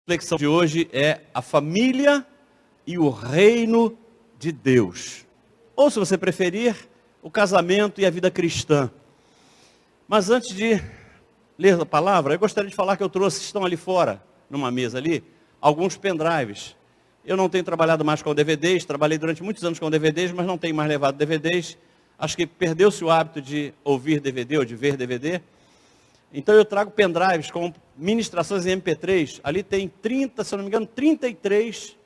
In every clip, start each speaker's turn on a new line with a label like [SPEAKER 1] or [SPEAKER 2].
[SPEAKER 1] A reflexão de hoje é a família e o reino de Deus. Ou, se você preferir, o casamento e a vida cristã. Mas antes de ler a palavra, eu gostaria de falar que eu trouxe, estão ali fora, numa mesa ali, alguns pendrives. Eu não tenho trabalhado mais com DVDs, trabalhei durante muitos anos com DVDs, mas não tenho mais levado DVDs. Acho que perdeu-se o hábito de ouvir DVD ou de ver DVD. Então eu trago pendrives com ministrações em MP3. Ali tem 30, se eu não me engano, 33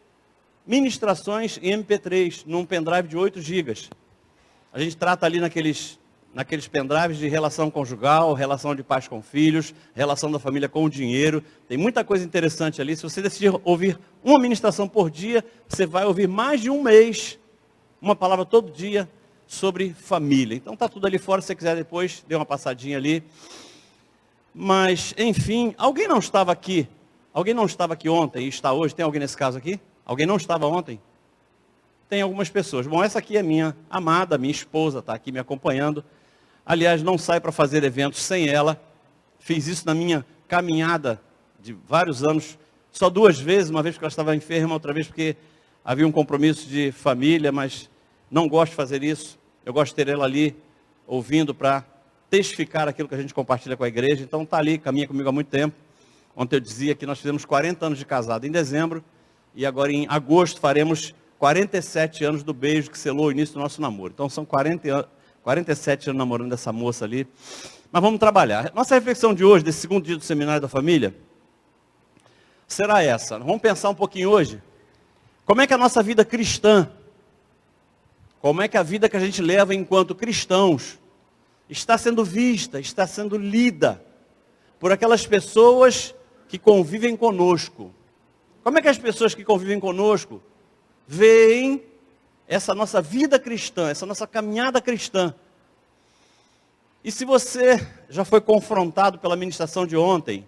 [SPEAKER 1] ministrações em MP3, num pendrive de 8 GB. A gente trata ali naqueles pendrives de relação conjugal, relação de pais com filhos, relação da família com o dinheiro. Tem muita coisa interessante ali. Se você decidir ouvir uma ministração por dia, você vai ouvir mais de um mês, uma palavra todo dia sobre família. Então está tudo ali fora, se você quiser depois, dê uma passadinha ali. Mas, enfim, alguém não estava aqui? Alguém não estava aqui ontem e está hoje? Tem alguém nesse caso aqui? Alguém não estava ontem? Tem algumas pessoas. Bom, essa aqui é minha amada, minha esposa, está aqui me acompanhando. Aliás, não saio para fazer eventos sem ela. Fiz isso na minha caminhada de vários anos, só 2 vezes, uma vez porque ela estava enferma, outra vez porque havia um compromisso de família, mas não gosto de fazer isso. Eu gosto de ter ela ali, ouvindo para testificar aquilo que a gente compartilha com a igreja. Então está ali, caminha comigo há muito tempo. Ontem eu dizia que nós fizemos 40 anos de casado em dezembro, e agora em agosto faremos 47 anos do beijo que selou o início do nosso namoro. Então são 47 anos namorando essa moça ali. Mas vamos trabalhar. Nossa reflexão de hoje, desse segundo dia do Seminário da Família, será essa. Vamos pensar um pouquinho hoje. Como é que a nossa vida cristã, como é que a vida que a gente leva enquanto cristãos, está sendo vista, está sendo lida por aquelas pessoas que convivem conosco. Como é que as pessoas que convivem conosco veem essa nossa vida cristã, essa nossa caminhada cristã? E se você já foi confrontado pela ministração de ontem,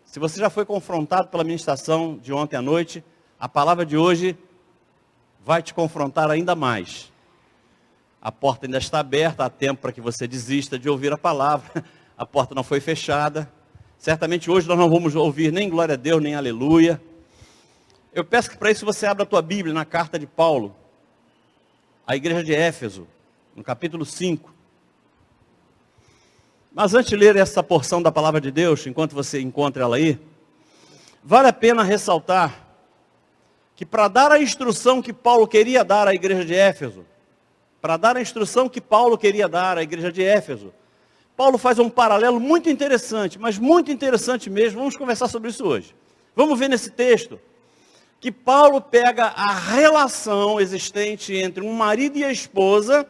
[SPEAKER 1] se você já foi confrontado pela ministração de ontem à noite, a palavra de hoje vai te confrontar ainda mais. A porta ainda está aberta, há tempo para que você desista de ouvir a palavra. A porta não foi fechada. Certamente hoje nós não vamos ouvir nem glória a Deus, nem aleluia. Eu peço que para isso você abra a tua Bíblia na carta de Paulo, à igreja de Éfeso, no capítulo 5. Mas antes de ler essa porção da palavra de Deus, enquanto você encontra ela aí, vale a pena ressaltar que para dar a instrução que Paulo queria dar à igreja de Éfeso, Paulo faz um paralelo muito interessante, mas muito interessante mesmo. Vamos conversar sobre isso hoje. Vamos ver nesse texto que Paulo pega a relação existente entre um marido e a esposa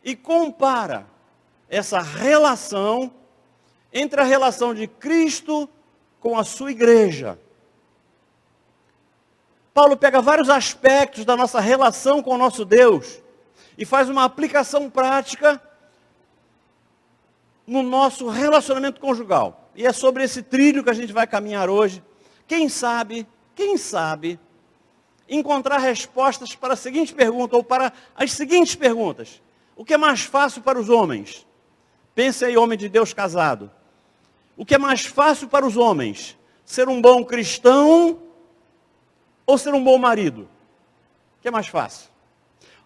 [SPEAKER 1] e compara essa relação entre a relação de Cristo com a sua igreja. Paulo pega vários aspectos da nossa relação com o nosso Deus e faz uma aplicação prática no nosso relacionamento conjugal. E é sobre esse trilho que a gente vai caminhar hoje. Quem sabe, encontrar respostas para a seguinte pergunta, ou para as seguintes perguntas. O que é mais fácil para os homens? Pense aí, homem de Deus casado. O que é mais fácil para os homens? Ser um bom cristão ou ser um bom marido? O que é mais fácil?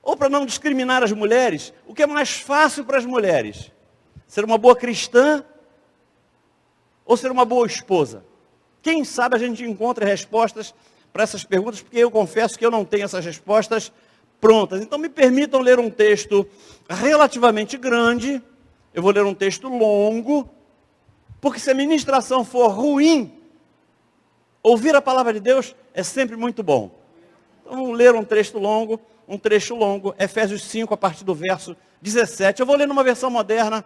[SPEAKER 1] Ou, para não discriminar as mulheres, o que é mais fácil para as mulheres? Ser uma boa cristã ou ser uma boa esposa? Quem sabe a gente encontra respostas para essas perguntas, porque eu confesso que eu não tenho essas respostas prontas. Então me permitam ler um texto relativamente grande. Eu vou ler um texto longo, porque se a ministração for ruim, ouvir a palavra de Deus é sempre muito bom. Então vamos ler um trecho longo, Efésios 5, a partir do verso 17. Eu vou ler numa versão moderna,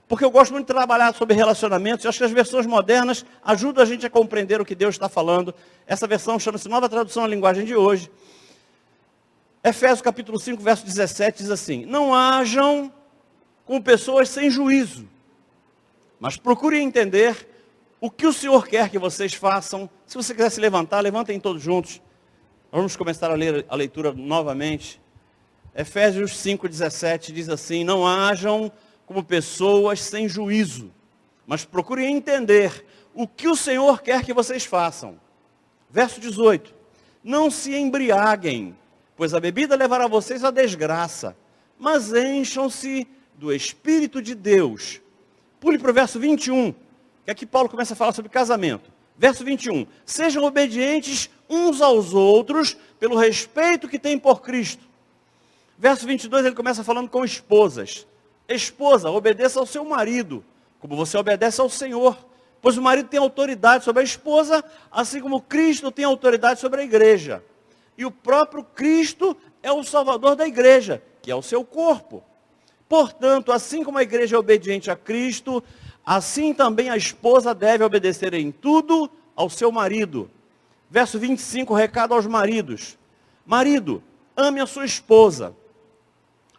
[SPEAKER 1] porque eu gosto muito de trabalhar sobre relacionamentos. Eu acho que as versões modernas ajudam a gente a compreender o que Deus está falando. Essa versão chama-se Nova Tradução à Linguagem de Hoje. Efésios capítulo 5, verso 17 diz assim: não hajam com pessoas sem juízo, mas procurem entender o que o Senhor quer que vocês façam. Se você quiser se levantar, levantem todos juntos. Vamos começar a ler a leitura novamente. Efésios 5,17 diz assim: não hajam como pessoas sem juízo, mas procurem entender o que o Senhor quer que vocês façam. Verso 18. Não se embriaguem, pois a bebida levará vocês à desgraça, mas encham-se do Espírito de Deus. Pule para o verso 21, que aqui Paulo começa a falar sobre casamento. Verso 21. Sejam obedientes uns aos outros, pelo respeito que têm por Cristo. Verso 22, ele começa falando com esposas. Esposa, obedeça ao seu marido, como você obedece ao Senhor. Pois o marido tem autoridade sobre a esposa, assim como Cristo tem autoridade sobre a igreja. E o próprio Cristo é o Salvador da igreja, que é o seu corpo. Portanto, assim como a igreja é obediente a Cristo, assim também a esposa deve obedecer em tudo ao seu marido. Verso 25, recado aos maridos. Marido, ame a sua esposa,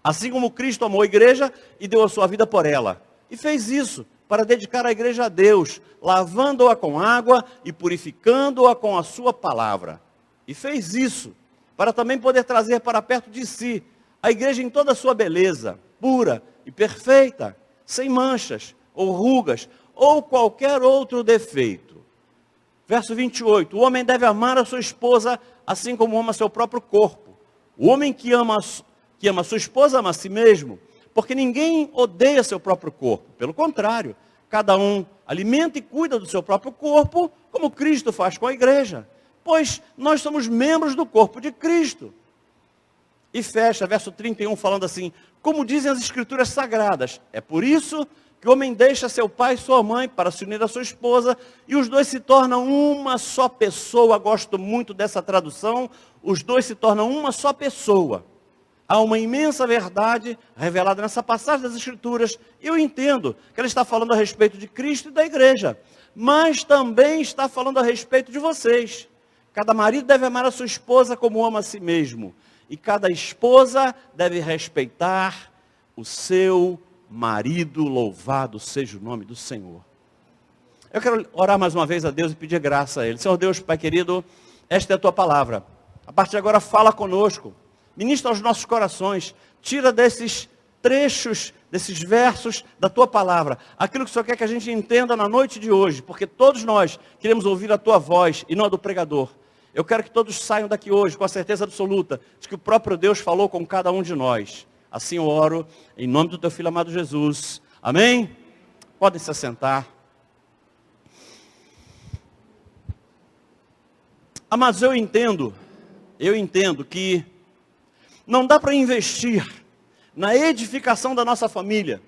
[SPEAKER 1] assim como Cristo amou a igreja e deu a sua vida por ela. E fez isso para dedicar a igreja a Deus, lavando-a com água e purificando-a com a sua palavra. E fez isso para também poder trazer para perto de si a igreja em toda a sua beleza, pura e perfeita, sem manchas ou rugas ou qualquer outro defeito. Verso 28, o homem deve amar a sua esposa assim como ama seu próprio corpo. O homem que ama a sua esposa ama a si mesmo, porque ninguém odeia seu próprio corpo. Pelo contrário, cada um alimenta e cuida do seu próprio corpo, como Cristo faz com a igreja. Pois nós somos membros do corpo de Cristo. E fecha, verso 31, falando assim, como dizem as Escrituras Sagradas, é por isso que o homem deixa seu pai e sua mãe para se unir à sua esposa, e os dois se tornam uma só pessoa. Gosto muito dessa tradução, os dois se tornam uma só pessoa. Há uma imensa verdade revelada nessa passagem das Escrituras. Eu entendo que ela está falando a respeito de Cristo e da igreja, mas também está falando a respeito de vocês. Cada marido deve amar a sua esposa como ama a si mesmo, e cada esposa deve respeitar o seu marido. Louvado seja o nome do Senhor. Eu quero orar mais uma vez a Deus e pedir graça a Ele. Senhor Deus, Pai querido, esta é a Tua palavra. A partir de agora fala conosco. Ministra aos nossos corações, tira desses trechos, desses versos da Tua palavra, aquilo que o Senhor quer que a gente entenda na noite de hoje, porque todos nós queremos ouvir a Tua voz e não a do pregador. Eu quero que todos saiam daqui hoje com a certeza absoluta de que o próprio Deus falou com cada um de nós. Assim eu oro, em nome do Teu Filho amado Jesus. Amém? Podem se assentar. Mas eu entendo que não dá para investir na edificação da nossa família.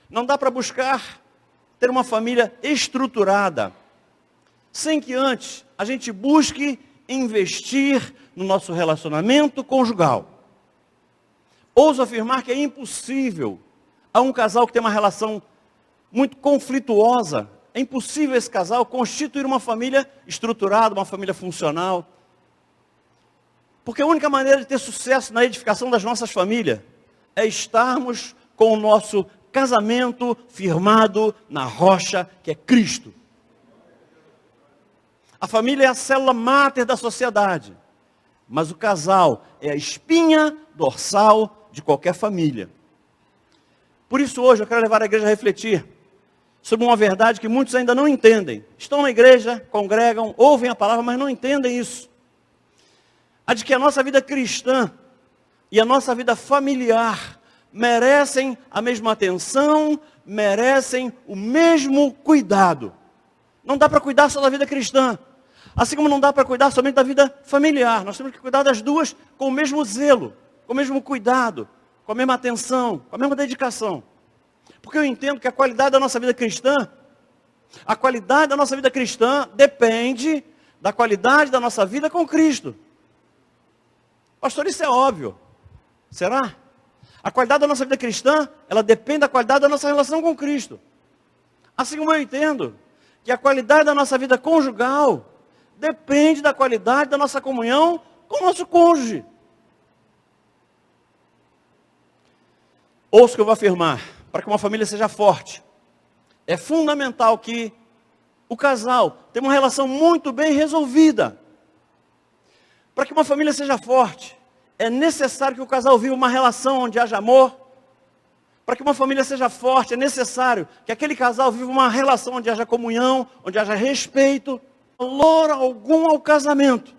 [SPEAKER 1] Não dá para buscar ter uma família estruturada, sem que antes a gente busque investir no nosso relacionamento conjugal. Ouso afirmar que é impossível a um casal que tem uma relação muito conflituosa, é impossível esse casal constituir uma família estruturada, uma família funcional. Porque a única maneira de ter sucesso na edificação das nossas famílias é estarmos com o nosso casamento firmado na rocha que é Cristo. A família é a célula máter da sociedade, mas o casal é a espinha dorsal de qualquer família. Por isso hoje eu quero levar a igreja a refletir sobre uma verdade que muitos ainda não entendem. Estão na igreja, congregam, ouvem a palavra, mas não entendem isso. A de que a nossa vida cristã e a nossa vida familiar merecem a mesma atenção, merecem o mesmo cuidado. Não dá para cuidar só da vida cristã, assim como não dá para cuidar somente da vida familiar. Nós temos que cuidar das duas com o mesmo zelo, com o mesmo cuidado, com a mesma atenção, com a mesma dedicação. Porque eu entendo que a qualidade da nossa vida cristã depende da qualidade da nossa vida com Cristo. Pastor, isso é óbvio. Será? A qualidade da nossa vida cristã, ela depende da qualidade da nossa relação com Cristo. Assim como eu entendo que a qualidade da nossa vida conjugal depende da qualidade da nossa comunhão com o nosso cônjuge. Ouça o que eu vou afirmar. Para que uma família seja forte, é fundamental que o casal tenha uma relação muito bem resolvida. Para que uma família seja forte, é necessário que o casal viva uma relação onde haja amor, Para que uma família seja forte, é necessário que aquele casal viva uma relação onde haja comunhão, onde haja respeito, valor algum ao casamento.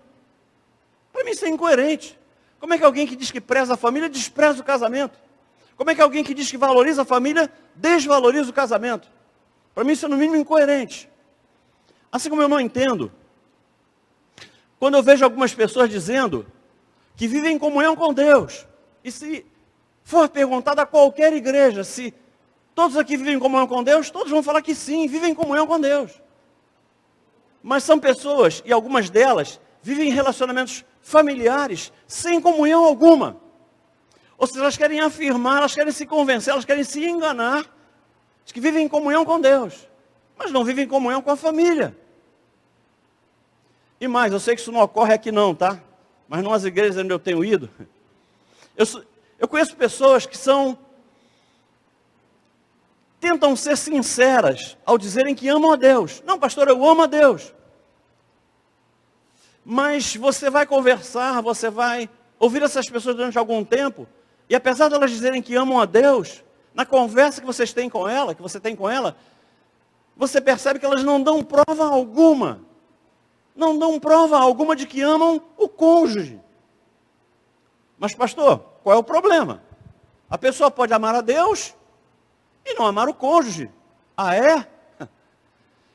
[SPEAKER 1] Para mim isso é incoerente. Como é que alguém que diz que preza a família despreza o casamento? Como é que alguém que diz que valoriza a família desvaloriza o casamento? Para mim isso é no mínimo incoerente. Assim como eu não entendo quando eu vejo algumas pessoas dizendo que vivem em comunhão com Deus. E se for perguntado a qualquer igreja se todos aqui vivem em comunhão com Deus, todos vão falar que sim, vivem em comunhão com Deus. Mas são pessoas, e algumas delas, vivem em relacionamentos familiares sem comunhão alguma. Ou seja, elas querem afirmar, elas querem se convencer, elas querem se enganar de que vivem em comunhão com Deus, mas não vivem em comunhão com a família. E mais, eu sei que isso não ocorre aqui não, tá? Mas nas igrejas onde eu tenho ido, eu conheço pessoas que tentam ser sinceras ao dizerem que amam a Deus. Não, pastor, eu amo a Deus. Mas você vai conversar, você vai ouvir essas pessoas durante algum tempo, e apesar de elas dizerem que amam a Deus, na conversa que vocês têm com ela, que você tem com ela, você percebe que elas não dão prova alguma. Não dão prova alguma de que amam o cônjuge. Mas pastor, qual é o problema? A pessoa pode amar a Deus e não amar o cônjuge. Ah, é?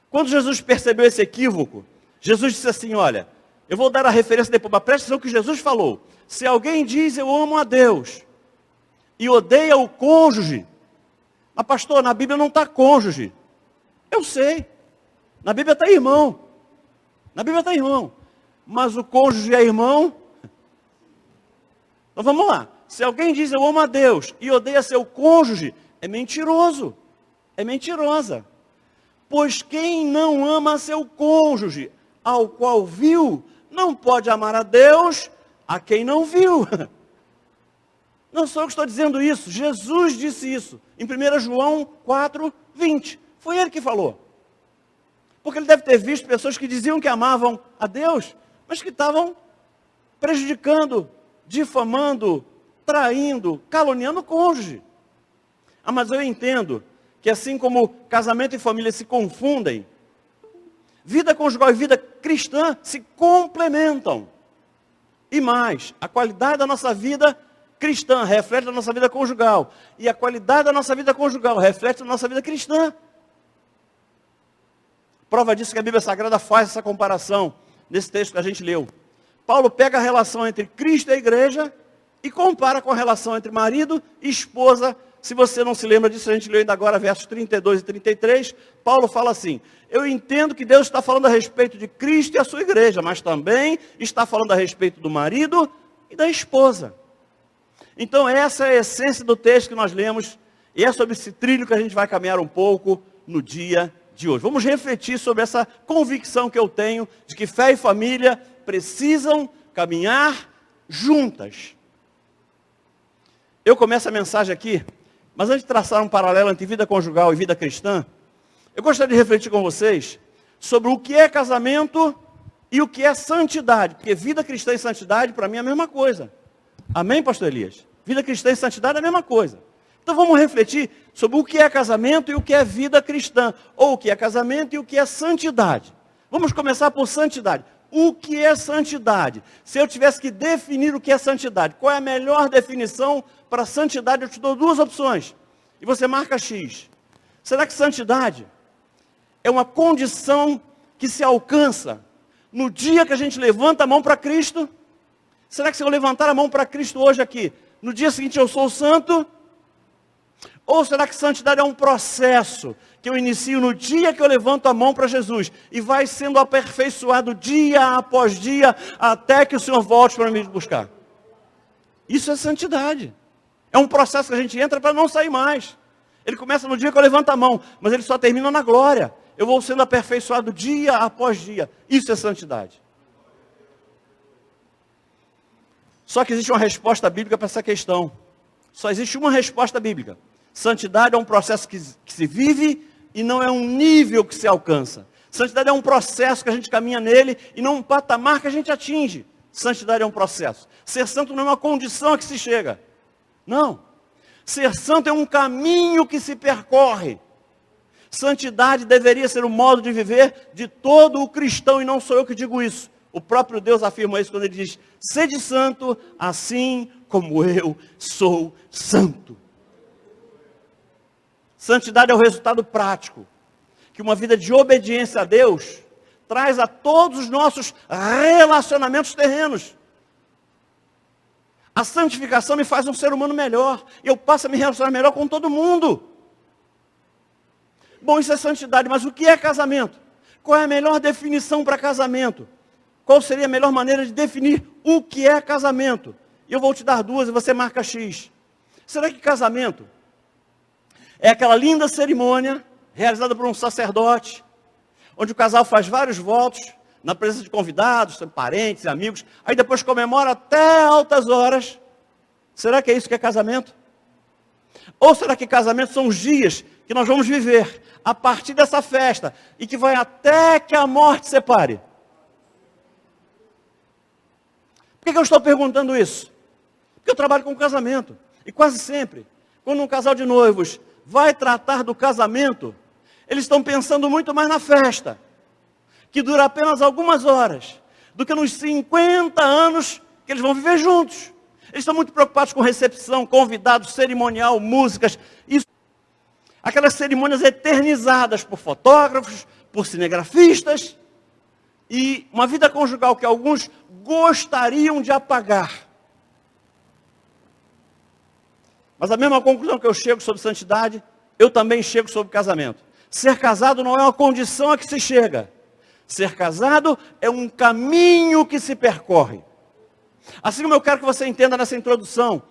[SPEAKER 1] Quando Jesus percebeu esse equívoco, Jesus disse assim, olha, eu vou dar a referência depois, mas presta atenção que Jesus falou. Se alguém diz eu amo a Deus e odeia o cônjuge, mas pastor, na Bíblia não está cônjuge. Eu sei, na Bíblia está irmão. Na Bíblia está irmão. Mas o cônjuge é irmão? Então vamos lá. Se alguém diz eu amo a Deus e odeia seu cônjuge, é mentiroso. É mentirosa. Pois quem não ama seu cônjuge, ao qual viu, não pode amar a Deus a quem não viu. Não sou eu que estou dizendo isso. Jesus disse isso em 1 João 4:20. Foi ele que falou. Porque ele deve ter visto pessoas que diziam que amavam a Deus, mas que estavam prejudicando, difamando, traindo, caluniando o cônjuge. Ah, mas eu entendo que assim como casamento e família se confundem, vida conjugal e vida cristã se complementam. E mais, a qualidade da nossa vida cristã reflete a nossa vida conjugal. E a qualidade da nossa vida conjugal reflete a nossa vida cristã. Prova disso que a Bíblia Sagrada faz essa comparação nesse texto que a gente leu. Paulo pega a relação entre Cristo e a igreja e compara com a relação entre marido e esposa. Se você não se lembra disso, a gente leu ainda agora versos 32 e 33. Paulo fala assim, eu entendo que Deus está falando a respeito de Cristo e a sua igreja, mas também está falando a respeito do marido e da esposa. Então essa é a essência do texto que nós lemos, e é sobre esse trilho que a gente vai caminhar um pouco no dia de hoje. Vamos refletir sobre essa convicção que eu tenho de que fé e família precisam caminhar juntas. Eu começo a mensagem aqui, mas antes de traçar um paralelo entre vida conjugal e vida cristã, eu gostaria de refletir com vocês sobre o que é casamento e o que é santidade, porque vida cristã e santidade para mim é a mesma coisa. Amém, pastor Elias? Vida cristã e santidade é a mesma coisa. Então vamos refletir sobre o que é casamento e o que é vida cristã, ou o que é casamento e o que é santidade. Vamos começar por santidade. O que é santidade? Se eu tivesse que definir o que é santidade, qual é a melhor definição para santidade? Eu te dou duas opções, e você marca X. Será que santidade é uma condição que se alcança no dia que a gente levanta a mão para Cristo? Será que se eu levantar a mão para Cristo hoje aqui, no dia seguinte eu sou santo? Ou será que santidade é um processo que eu inicio no dia que eu levanto a mão para Jesus e vai sendo aperfeiçoado dia após dia até que o Senhor volte para me buscar? Isso é santidade. É um processo que a gente entra para não sair mais. Ele começa no dia que eu levanto a mão, mas ele só termina na glória. Eu vou sendo aperfeiçoado dia após dia. Isso é santidade. Só que existe uma resposta bíblica para essa questão. Só existe uma resposta bíblica. Santidade é um processo que se vive e não é um nível que se alcança. Santidade é um processo que a gente caminha nele e não um patamar que a gente atinge. Santidade é um processo. Ser santo não é uma condição a que se chega. Não. Ser santo é um caminho que se percorre. Santidade deveria ser o modo de viver de todo o cristão, e não sou eu que digo isso. O próprio Deus afirma isso quando ele diz: sede santo, assim como eu sou santo. Santidade é o resultado prático que uma vida de obediência a Deus traz a todos os nossos relacionamentos terrenos. A santificação me faz um ser humano melhor. Eu passo a me relacionar melhor com todo mundo. Bom, isso é santidade, mas o que é casamento? Qual é a melhor definição para casamento? Qual seria a melhor maneira de definir o que é casamento? Eu vou te dar duas e você marca X. Será que casamento é aquela linda cerimônia realizada por um sacerdote, onde o casal faz vários votos, na presença de convidados, parentes, amigos, aí depois comemora até altas horas? Será que é isso que é casamento? Ou será que casamento são os dias que nós vamos viver a partir dessa festa e que vai até que a morte separe? Por que eu estou perguntando isso? Porque eu trabalho com casamento, e quase sempre, quando um casal de noivos vai tratar do casamento, eles estão pensando muito mais na festa, que dura apenas algumas horas, do que nos 50 anos que eles vão viver juntos. Eles estão muito preocupados com recepção, convidados, cerimonial, músicas, isso. Aquelas cerimônias eternizadas por fotógrafos, por cinegrafistas, e uma vida conjugal que alguns gostariam de apagar. Mas a mesma conclusão que eu chego sobre santidade, eu também chego sobre casamento. Ser casado não é uma condição a que se chega. Ser casado é um caminho que se percorre. Assim como eu quero que você entenda nessa introdução,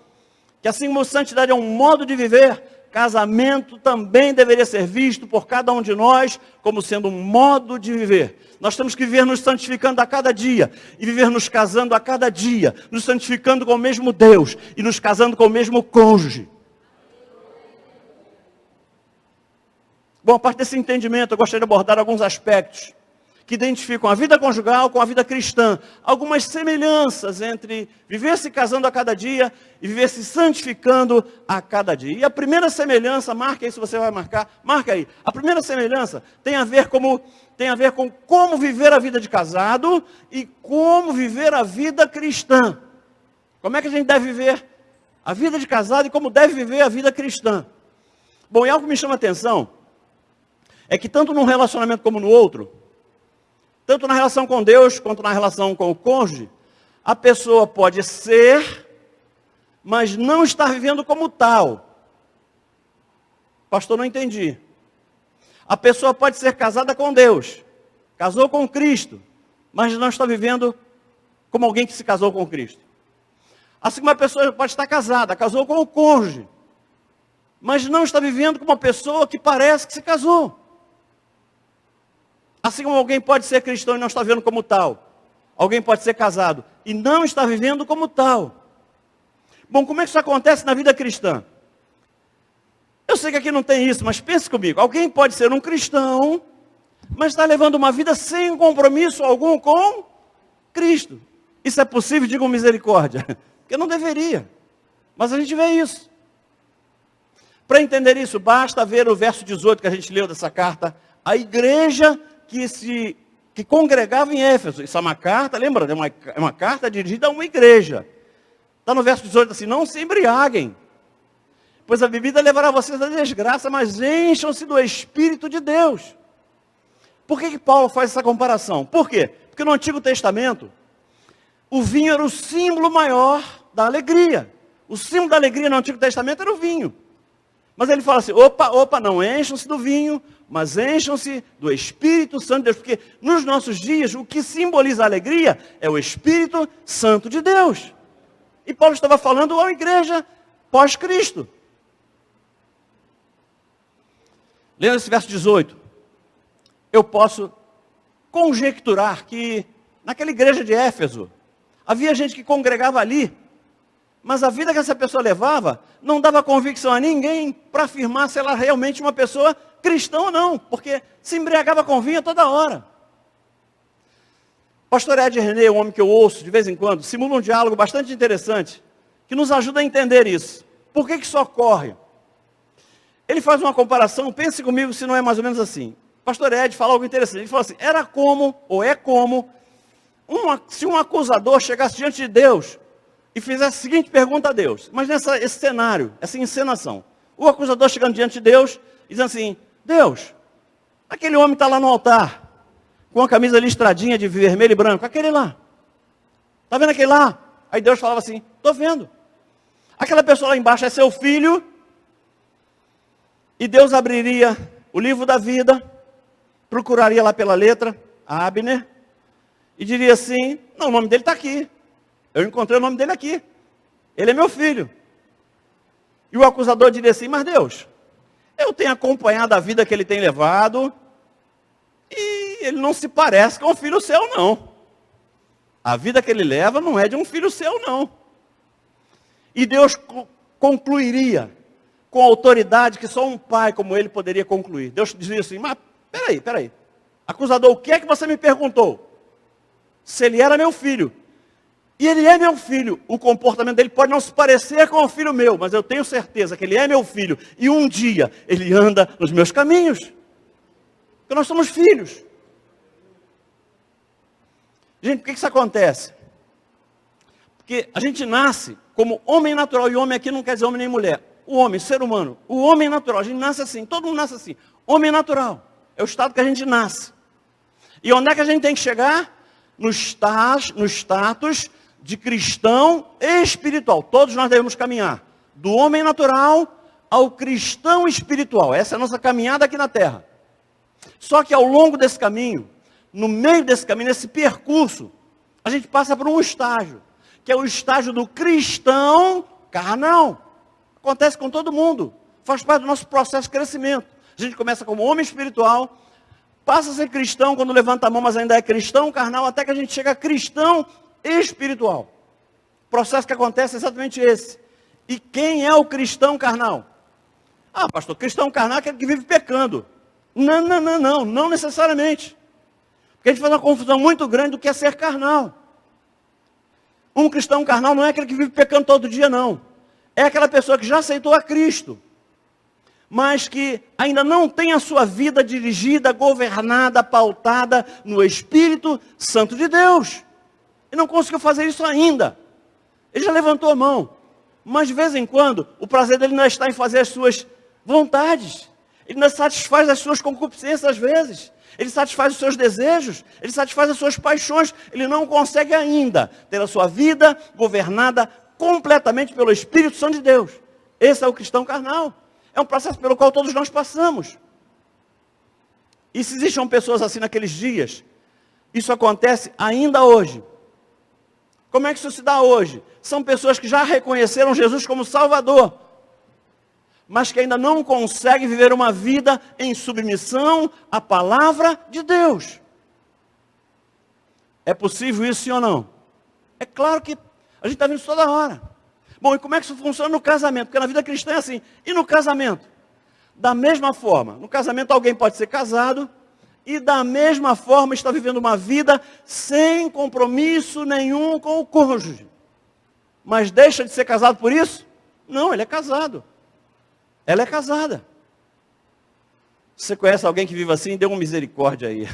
[SPEAKER 1] que assim como santidade é um modo de viver, casamento também deveria ser visto por cada um de nós como sendo um modo de viver. Nós temos que viver nos santificando a cada dia, e viver nos casando a cada dia, nos santificando com o mesmo Deus, e nos casando com o mesmo cônjuge. Bom, a partir desse entendimento, eu gostaria de abordar alguns aspectos que identificam a vida conjugal com a vida cristã. Algumas semelhanças entre viver se casando a cada dia e viver se santificando a cada dia. E a primeira semelhança, marca aí se você vai marcar, marca aí. A primeira semelhança tem a ver com como viver a vida de casado e como viver a vida cristã. Como é que a gente deve viver a vida de casado e como deve viver a vida cristã? Bom, e algo que me chama a atenção é que tanto num relacionamento como no outro, tanto na relação com Deus, quanto na relação com o cônjuge, a pessoa pode ser, mas não estar vivendo como tal. Pastor, não entendi. A pessoa pode ser casada com Deus, casou com Cristo, mas não está vivendo como alguém que se casou com Cristo. Assim como a pessoa pode estar casada, casou com o cônjuge, mas não está vivendo como uma pessoa que parece que se casou. Assim como alguém pode ser cristão e não está vivendo como tal. Alguém pode ser casado e não está vivendo como tal. Bom, como é que isso acontece na vida cristã? Eu sei que aqui não tem isso, mas pense comigo. Alguém pode ser um cristão, mas está levando uma vida sem compromisso algum com Cristo. Isso é possível? Digam misericórdia. Porque não deveria. Mas a gente vê isso. Para entender isso, basta ver o verso 18 que a gente leu dessa carta. A igreja que congregava em Éfeso. Isso é uma carta, lembra? É uma carta dirigida a uma igreja. Está no verso 18 assim: não se embriaguem, pois a bebida levará vocês à desgraça, mas encham-se do Espírito de Deus. Por que Paulo faz essa comparação? Por quê? Porque no Antigo Testamento, o vinho era o símbolo maior da alegria. O símbolo da alegria no Antigo Testamento era o vinho. Mas ele fala assim: opa, não encham-se do vinho, mas encham-se do Espírito Santo de Deus. Porque nos nossos dias, o que simboliza a alegria é o Espírito Santo de Deus. E Paulo estava falando à igreja pós-Cristo. Lendo esse verso 18, eu posso conjecturar que naquela igreja de Éfeso, havia gente que congregava ali, mas a vida que essa pessoa levava não dava convicção a ninguém para afirmar se ela realmente uma pessoa cristã ou não, porque se embriagava com vinho toda hora. Pastor Ed René, um homem que eu ouço de vez em quando, simula um diálogo bastante interessante, que nos ajuda a entender isso. Por que isso ocorre? Ele faz uma comparação, pense comigo se não é mais ou menos assim. O pastor Ed fala algo interessante. Ele fala assim, era como, ou é como, se um acusador chegasse diante de Deus e fizesse a seguinte pergunta a Deus. Mas esse cenário, essa encenação. O acusador chegando diante de Deus e dizendo assim, Deus, aquele homem está lá no altar, com a camisa listradinha de vermelho e branco, aquele lá. Está vendo aquele lá? Aí Deus falava assim, estou vendo. Aquela pessoa lá embaixo é seu filho. E Deus abriria o livro da vida, procuraria lá pela letra, Abner, e diria assim, não, o nome dele está aqui. Eu encontrei o nome dele aqui. Ele é meu filho. E o acusador diria assim, mas Deus, eu tenho acompanhado a vida que ele tem levado, e ele não se parece com um filho seu, não. A vida que ele leva não é de um filho seu, não. E Deus concluiria com a autoridade que só um pai como ele poderia concluir. Deus dizia assim, mas peraí. Acusador, o que é que você me perguntou? Se ele era meu filho. E ele é meu filho. O comportamento dele pode não se parecer com o filho meu, mas eu tenho certeza que ele é meu filho. E um dia ele anda nos meus caminhos. Porque nós somos filhos. Gente, por que isso acontece? Porque a gente nasce como homem natural. E homem aqui não quer dizer homem nem mulher. O homem, ser humano. O homem natural. A gente nasce assim. Todo mundo nasce assim. Homem natural. É o estado que a gente nasce. E onde é que a gente tem que chegar? No status de cristão espiritual. Todos nós devemos caminhar do homem natural ao cristão espiritual. Essa é a nossa caminhada aqui na terra. Só que ao longo desse caminho, no meio desse caminho, nesse percurso, a gente passa por um estágio, que é o estágio do cristão carnal. Acontece com todo mundo. Faz parte do nosso processo de crescimento. A gente começa como homem espiritual, passa a ser cristão quando levanta a mão, mas ainda é cristão carnal, até que a gente chega a cristão espiritual. O processo que acontece é exatamente esse. E quem é o cristão carnal? Ah, pastor, cristão carnal é aquele que vive pecando. Não necessariamente. Porque a gente faz uma confusão muito grande do que é ser carnal. Um cristão carnal não é aquele que vive pecando todo dia, não. É aquela pessoa que já aceitou a Cristo, mas que ainda não tem a sua vida dirigida, governada, pautada no Espírito Santo de Deus. E não conseguiu fazer isso ainda. Ele já levantou a mão. Mas de vez em quando, o prazer dele não está em fazer as suas vontades. Ele não satisfaz as suas concupiscências às vezes. Ele satisfaz os seus desejos. Ele satisfaz as suas paixões. Ele não consegue ainda ter a sua vida governada completamente pelo Espírito Santo de Deus. Esse é o cristão carnal. É um processo pelo qual todos nós passamos. E se existam pessoas assim naqueles dias, isso acontece ainda hoje. Como é que isso se dá hoje? São pessoas que já reconheceram Jesus como Salvador, mas que ainda não conseguem viver uma vida em submissão à palavra de Deus. É possível isso, sim ou não? É claro que a gente está vendo isso toda hora. Bom, e como é que isso funciona no casamento? Porque na vida cristã é assim. E no casamento? Da mesma forma. No casamento alguém pode ser casado e da mesma forma está vivendo uma vida sem compromisso nenhum com o cônjuge. Mas deixa de ser casado por isso? Não, ele é casado. Ela é casada. Você conhece alguém que vive assim? Dê uma misericórdia aí.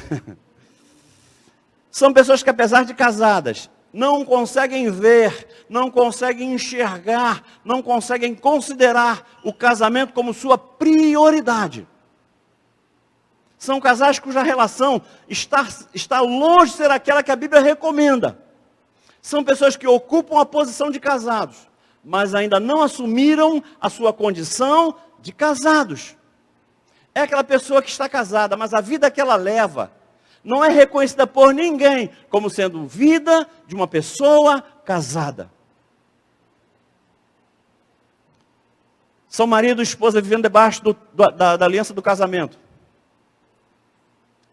[SPEAKER 1] São pessoas que, apesar de casadas, não conseguem ver, não conseguem enxergar, não conseguem considerar o casamento como sua prioridade. São casais cuja relação está longe de ser aquela que a Bíblia recomenda. São pessoas que ocupam a posição de casados, mas ainda não assumiram a sua condição de casados. É aquela pessoa que está casada, mas a vida que ela leva não é reconhecida por ninguém como sendo vida de uma pessoa casada. São marido e esposa vivendo debaixo da aliança do casamento.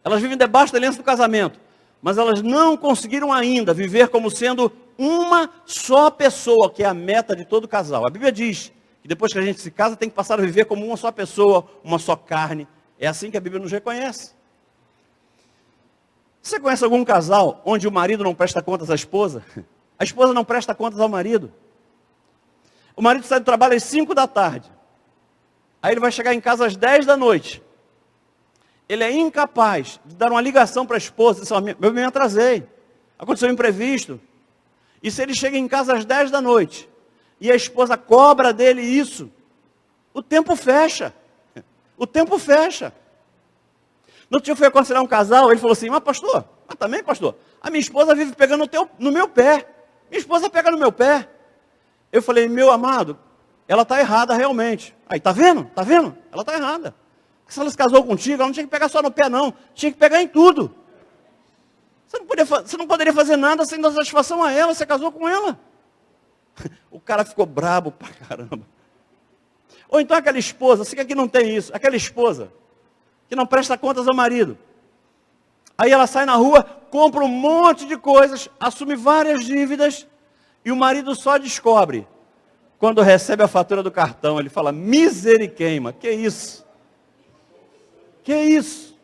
[SPEAKER 1] Elas vivem debaixo da aliança do casamento, mas elas não conseguiram ainda viver como sendo uma só pessoa, que é a meta de todo casal. A Bíblia diz que depois que a gente se casa, tem que passar a viver como uma só pessoa, uma só carne. É assim que a Bíblia nos reconhece. Você conhece algum casal onde o marido não presta contas à esposa? A esposa não presta contas ao marido? O marido sai do trabalho às 5 da tarde. Aí ele vai chegar em casa às 10 da noite. Ele é incapaz de dar uma ligação para a esposa, dizer, eu me atrasei, aconteceu um imprevisto. E se ele chega em casa às 10 da noite, e a esposa cobra dele isso, o tempo fecha. O tempo fecha. No outro dia eu fui aconselhar um casal, ele falou assim, mas pastor, também pastor, a minha esposa vive pegando no meu pé. Minha esposa pega no meu pé. Eu falei, meu amado, ela está errada realmente. Aí, tá vendo? Tá vendo? Ela está errada. Porque se ela se casou contigo, ela não tinha que pegar só no pé não, tinha que pegar em tudo. Você não poderia fazer nada sem dar satisfação a ela, você casou com ela. O cara ficou brabo pra caramba. Ou então aquela esposa, você que aqui não tem isso, aquela esposa que não presta contas ao marido. Aí ela sai na rua, compra um monte de coisas, assume várias dívidas, e o marido só descobre quando recebe a fatura do cartão. Ele fala, miseriqueima, que isso? Que isso?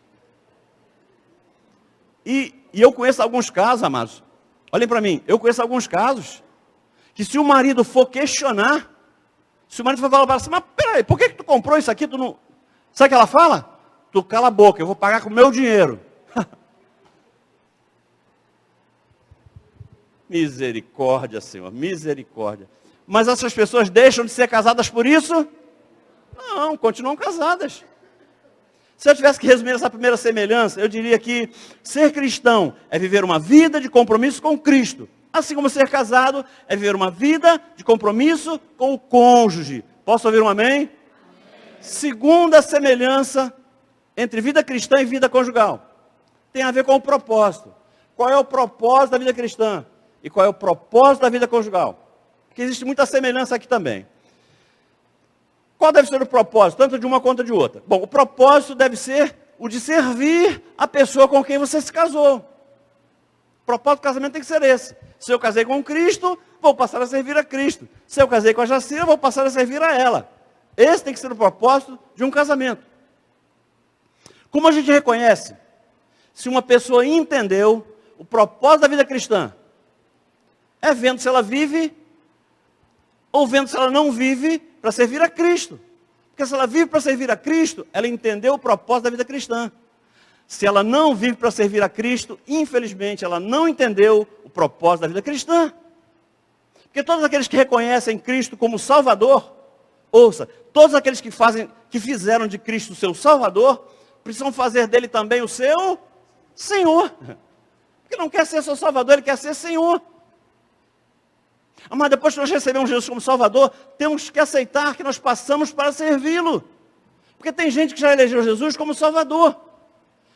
[SPEAKER 1] E eu conheço alguns casos, amados, olhem para mim, eu conheço alguns casos, que se o marido for questionar, se o marido for falar para ela assim, mas peraí, por que tu comprou isso aqui? Tu não... Sabe o que ela fala? Tu cala a boca, eu vou pagar com o meu dinheiro. Misericórdia, Senhor, misericórdia. Mas essas pessoas deixam de ser casadas por isso? Não, continuam casadas. Se eu tivesse que resumir essa primeira semelhança, eu diria que ser cristão é viver uma vida de compromisso com Cristo. Assim como ser casado é viver uma vida de compromisso com o cônjuge. Posso ouvir um amém? Amém. Segunda semelhança entre vida cristã e vida conjugal. Tem a ver com o propósito. Qual é o propósito da vida cristã? E qual é o propósito da vida conjugal? Porque existe muita semelhança aqui também. Qual deve ser o propósito, tanto de uma quanto de outra? Bom, o propósito deve ser o de servir a pessoa com quem você se casou. O propósito do casamento tem que ser esse. Se eu casei com Cristo, vou passar a servir a Cristo. Se eu casei com a Jacira, vou passar a servir a ela. Esse tem que ser o propósito de um casamento. Como a gente reconhece se uma pessoa entendeu o propósito da vida cristã? É vendo se ela vive ou vendo se ela não vive para servir a Cristo. Porque se ela vive para servir a Cristo, ela entendeu o propósito da vida cristã. Se ela não vive para servir a Cristo, infelizmente ela não entendeu o propósito da vida cristã. Porque todos aqueles que reconhecem Cristo como Salvador, ouça, todos aqueles que fizeram de Cristo o seu Salvador, precisam fazer dele também o seu Senhor. Porque não quer ser seu Salvador, ele quer ser Senhor. Mas depois que nós recebemos Jesus como Salvador, temos que aceitar que nós passamos para servi-lo. Porque tem gente que já elegeu Jesus como Salvador,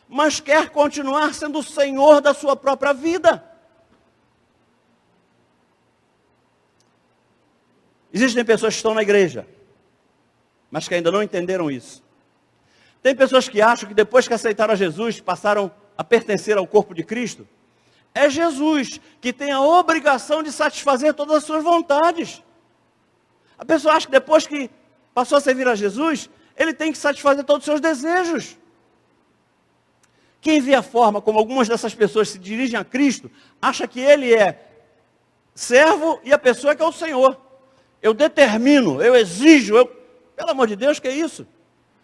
[SPEAKER 1] mas quer continuar sendo o Senhor da sua própria vida. Existem pessoas que estão na igreja, mas que ainda não entenderam isso. Tem pessoas que acham que depois que aceitaram a Jesus, passaram a pertencer ao corpo de Cristo. É Jesus que tem a obrigação de satisfazer todas as suas vontades. A pessoa acha que depois que passou a servir a Jesus, ele tem que satisfazer todos os seus desejos. Quem vê a forma como algumas dessas pessoas se dirigem a Cristo, acha que ele é servo e a pessoa que é o Senhor. Eu determino, eu exijo, pelo amor de Deus, que é isso?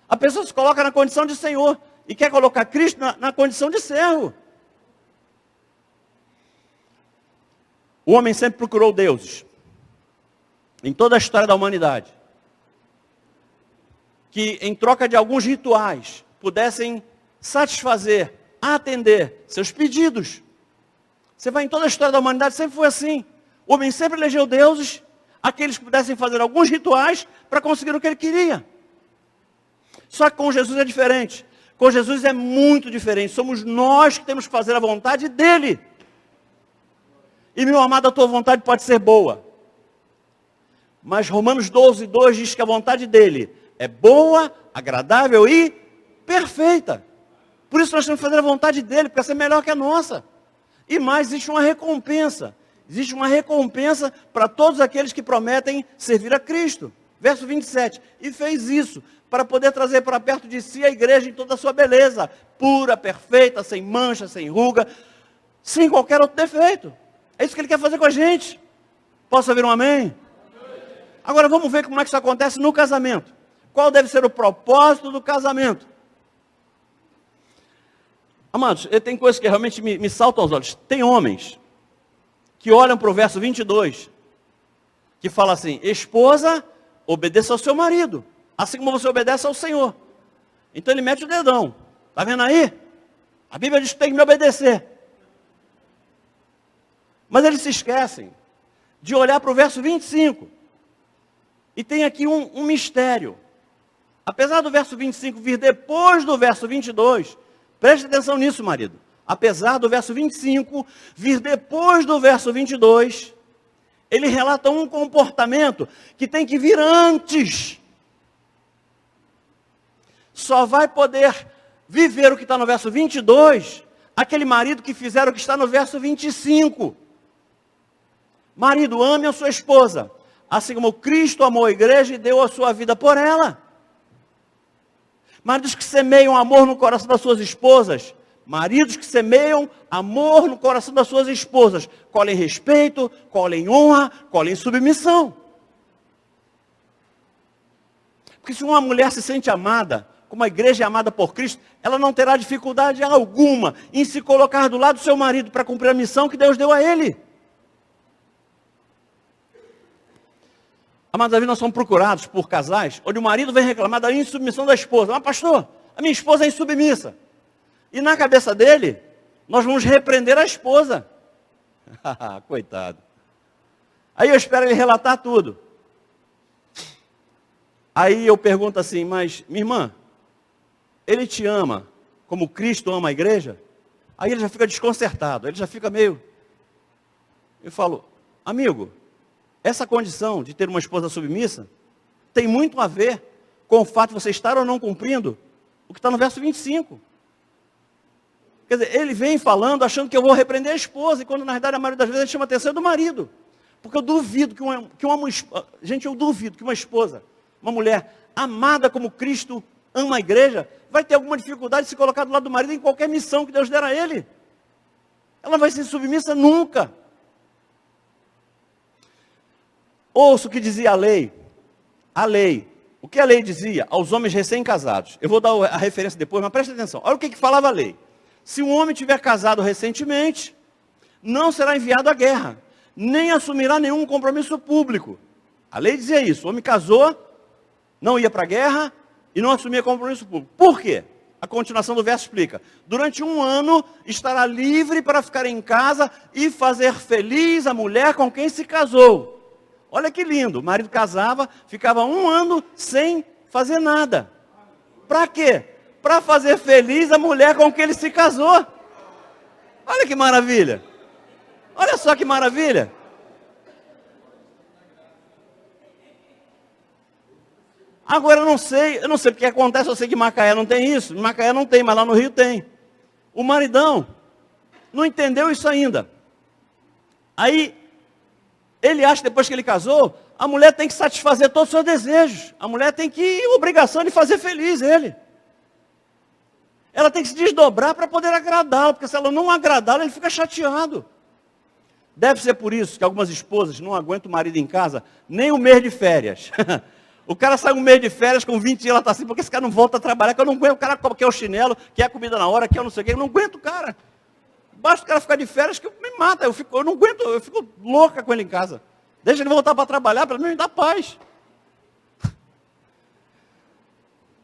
[SPEAKER 1] A pessoa se coloca na condição de Senhor e quer colocar Cristo na condição de servo. O homem sempre procurou deuses, em toda a história da humanidade, que em troca de alguns rituais, pudessem satisfazer, atender seus pedidos. Você vai em toda a história da humanidade, sempre foi assim. O homem sempre elegeu deuses, aqueles que pudessem fazer alguns rituais para conseguir o que ele queria. Só que com Jesus é diferente. Com Jesus é muito diferente. Somos nós que temos que fazer a vontade dele. E meu amado, a tua vontade pode ser boa. Mas Romanos 12, 2 diz que a vontade dele é boa, agradável e perfeita. Por isso nós temos que fazer a vontade dele, porque essa é melhor que a nossa. E mais, existe uma recompensa. Existe uma recompensa para todos aqueles que prometem servir a Cristo. Verso 27. E fez isso para poder trazer para perto de si a igreja em toda a sua beleza. Pura, perfeita, sem mancha, sem ruga, sem qualquer outro defeito. É isso que ele quer fazer com a gente. Posso ouvir um amém? Agora vamos ver como é que isso acontece no casamento. Qual deve ser o propósito do casamento? Amados, tem coisas que realmente me saltam aos olhos. Tem homens que olham para o verso 22, que fala assim: esposa, obedeça ao seu marido, assim como você obedece ao Senhor. Então ele mete o dedão. Está vendo aí? A Bíblia diz que tem que me obedecer. Mas eles se esquecem de olhar para o verso 25. E tem aqui um mistério. Apesar do verso 25 vir depois do verso 22, preste atenção nisso, marido. Apesar do verso 25 vir depois do verso 22, ele relata um comportamento que tem que vir antes. Só vai poder viver o que está no verso 22, aquele marido que fizer o que está no verso 25. Marido, ame a sua esposa, assim como Cristo amou a igreja e deu a sua vida por ela. Maridos que semeiam amor no coração das suas esposas, maridos que semeiam amor no coração das suas esposas, colhem respeito, colhem honra, colhem submissão. Porque se uma mulher se sente amada, como a igreja é amada por Cristo, ela não terá dificuldade alguma em se colocar do lado do seu marido para cumprir a missão que Deus deu a ele. Amados, às vezes nós somos procurados por casais, onde o marido vem reclamar da insubmissão da esposa. Mas pastor, a minha esposa é insubmissa. E na cabeça dele, nós vamos repreender a esposa. Coitado. Aí eu espero ele relatar tudo. Aí eu pergunto assim: mas minha irmã, ele te ama como Cristo ama a igreja? Aí ele já fica desconcertado, ele já fica meio... Eu falo: amigo, essa condição de ter uma esposa submissa tem muito a ver com o fato de você estar ou não cumprindo o que está no verso 25. Quer dizer, ele vem falando achando que eu vou repreender a esposa, e quando na verdade a maioria das vezes ele chama a atenção do marido. Porque eu duvido eu duvido que uma esposa, uma mulher amada como Cristo ama a igreja, vai ter alguma dificuldade de se colocar do lado do marido em qualquer missão que Deus der a ele. Ela vai ser submissa nunca. Ouça o que dizia a lei. A lei. O que a lei dizia aos homens recém-casados? Eu vou dar a referência depois, mas preste atenção. Olha o que falava a lei. Se um homem tiver casado recentemente, não será enviado à guerra, nem assumirá nenhum compromisso público. A lei dizia isso. O homem casou, não ia para a guerra e não assumia compromisso público. Por quê? A continuação do verso explica: durante 1 ano estará livre para ficar em casa e fazer feliz a mulher com quem se casou. Olha que lindo, o marido casava, ficava 1 ano sem fazer nada. Para quê? Para fazer feliz a mulher com quem ele se casou. Olha que maravilha. Olha só que maravilha. Agora eu não sei porque acontece, eu sei que em Macaé não tem isso. Em Macaé não tem, mas lá no Rio tem. O maridão não entendeu isso ainda. Aí ele acha que depois que ele casou, a mulher tem que satisfazer todos os seus desejos. A mulher tem que obrigação de fazer feliz ele. Ela tem que se desdobrar para poder agradá-lo, porque se ela não agradá-lo, ele fica chateado. Deve ser por isso que algumas esposas não aguentam o marido em casa nem um mês de férias. O cara sai 1 mês de férias, com 20 dias ela está assim, porque esse cara não volta a trabalhar, que eu não aguento. O cara quer o chinelo, quer a comida na hora, quer não sei o quê, eu não aguento o cara. Basta o cara ficar de férias que me mata, eu não aguento, eu fico louca com ele em casa. Deixa ele voltar para trabalhar, para mim me dá paz.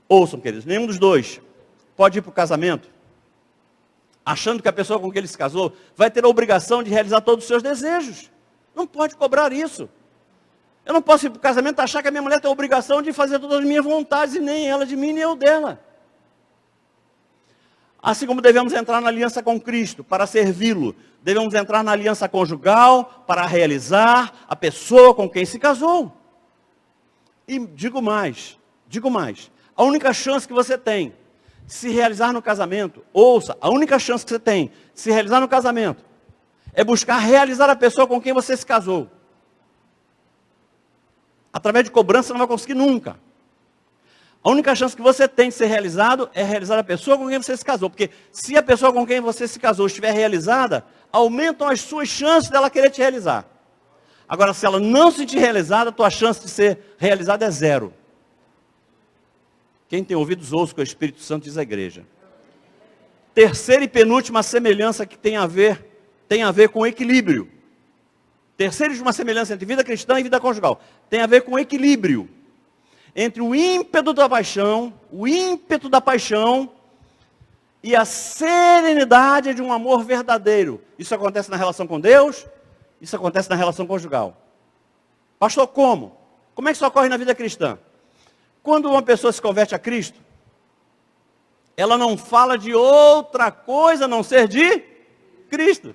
[SPEAKER 1] Ouçam, queridos, nenhum dos dois pode ir para o casamento achando que a pessoa com quem ele se casou vai ter a obrigação de realizar todos os seus desejos. Não pode cobrar isso. Eu não posso ir para o casamento e achar que a minha mulher tem a obrigação de fazer todas as minhas vontades, e nem ela de mim, nem eu dela. Assim como devemos entrar na aliança com Cristo para servi-lo, devemos entrar na aliança conjugal para realizar a pessoa com quem se casou. E digo mais, a única chance que você tem de se realizar no casamento, ouça, a única chance que você tem de se realizar no casamento é buscar realizar a pessoa com quem você se casou. Através de cobrança você não vai conseguir nunca. A única chance que você tem de ser realizado é realizar a pessoa com quem você se casou. Porque se a pessoa com quem você se casou estiver realizada, aumentam as suas chances dela querer te realizar. Agora, se ela não se sentir realizada, a tua chance de ser realizada é zero. Quem tem ouvidos, ouça o que o Espírito Santo diz à igreja. Terceira e penúltima semelhança que tem a ver com equilíbrio. Terceira e última semelhança entre vida cristã e vida conjugal. Tem a ver com equilíbrio. Entre o ímpeto da paixão e a serenidade de um amor verdadeiro. Isso acontece na relação com Deus, isso acontece na relação conjugal. Pastor, como? Como é que isso ocorre na vida cristã? Quando uma pessoa se converte a Cristo, ela não fala de outra coisa a não ser de Cristo.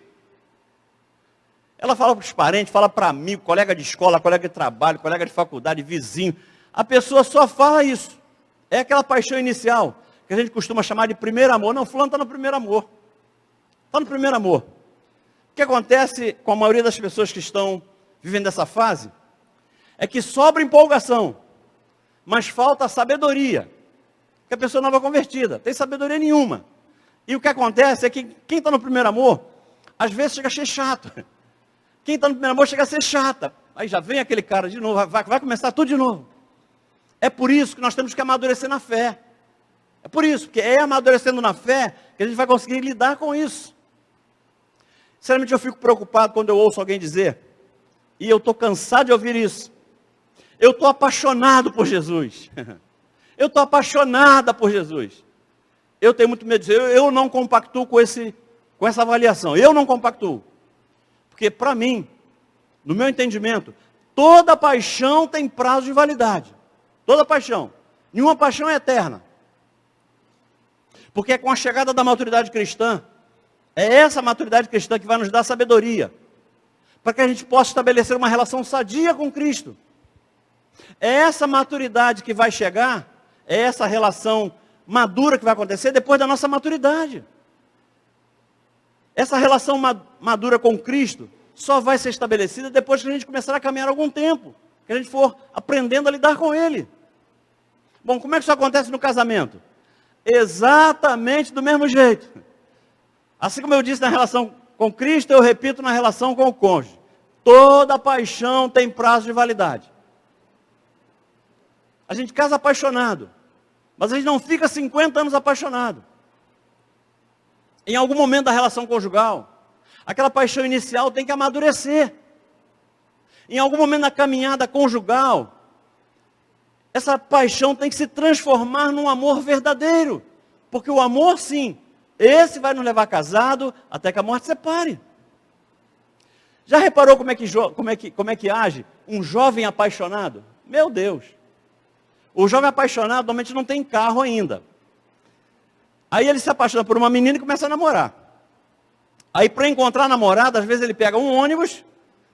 [SPEAKER 1] Ela fala para os parentes, fala para amigo, colega de escola, colega de trabalho, colega de faculdade, vizinho. A pessoa só fala isso. É aquela paixão inicial, que a gente costuma chamar de primeiro amor. Não, fulano está no primeiro amor. Está no primeiro amor. O que acontece com a maioria das pessoas que estão vivendo essa fase, é que sobra empolgação, mas falta sabedoria. Porque a pessoa nova convertida, tem sabedoria nenhuma. E o que acontece é que quem está no primeiro amor, às vezes chega a ser chato. Quem está no primeiro amor chega a ser chata. Aí já vem aquele cara de novo, vai começar tudo de novo. É por isso que nós temos que amadurecer na fé. É por isso, porque é amadurecendo na fé que a gente vai conseguir lidar com isso. Sinceramente, eu fico preocupado quando eu ouço alguém dizer, e eu estou cansado de ouvir isso, eu estou apaixonado por Jesus. Eu estou apaixonada por Jesus. Eu tenho muito medo de dizer, eu não compactuo com essa avaliação. Eu não compactuo. Porque para mim, no meu entendimento, toda paixão tem prazo de validade. Toda paixão. Nenhuma paixão é eterna. Porque é com a chegada da maturidade cristã, é essa maturidade cristã que vai nos dar sabedoria, para que a gente possa estabelecer uma relação sadia com Cristo. É essa maturidade que vai chegar, é essa relação madura que vai acontecer depois da nossa maturidade. Essa relação madura com Cristo só vai ser estabelecida depois que a gente começar a caminhar algum tempo, que a gente for aprendendo a lidar com Ele. Bom, como é que isso acontece no casamento? Exatamente do mesmo jeito. Assim como eu disse na relação com Cristo, eu repito na relação com o cônjuge. Toda paixão tem prazo de validade. A gente casa apaixonado, mas a gente não fica 50 anos apaixonado. Em algum momento da relação conjugal, aquela paixão inicial tem que amadurecer. Em algum momento da caminhada conjugal, essa paixão tem que se transformar num amor verdadeiro. Porque o amor, sim, esse vai nos levar casado até que a morte separe. Já reparou como é que age um jovem apaixonado? Meu Deus! O jovem apaixonado normalmente não tem carro ainda. Aí ele se apaixona por uma menina e começa a namorar. Aí para encontrar a namorada, às vezes ele pega um ônibus,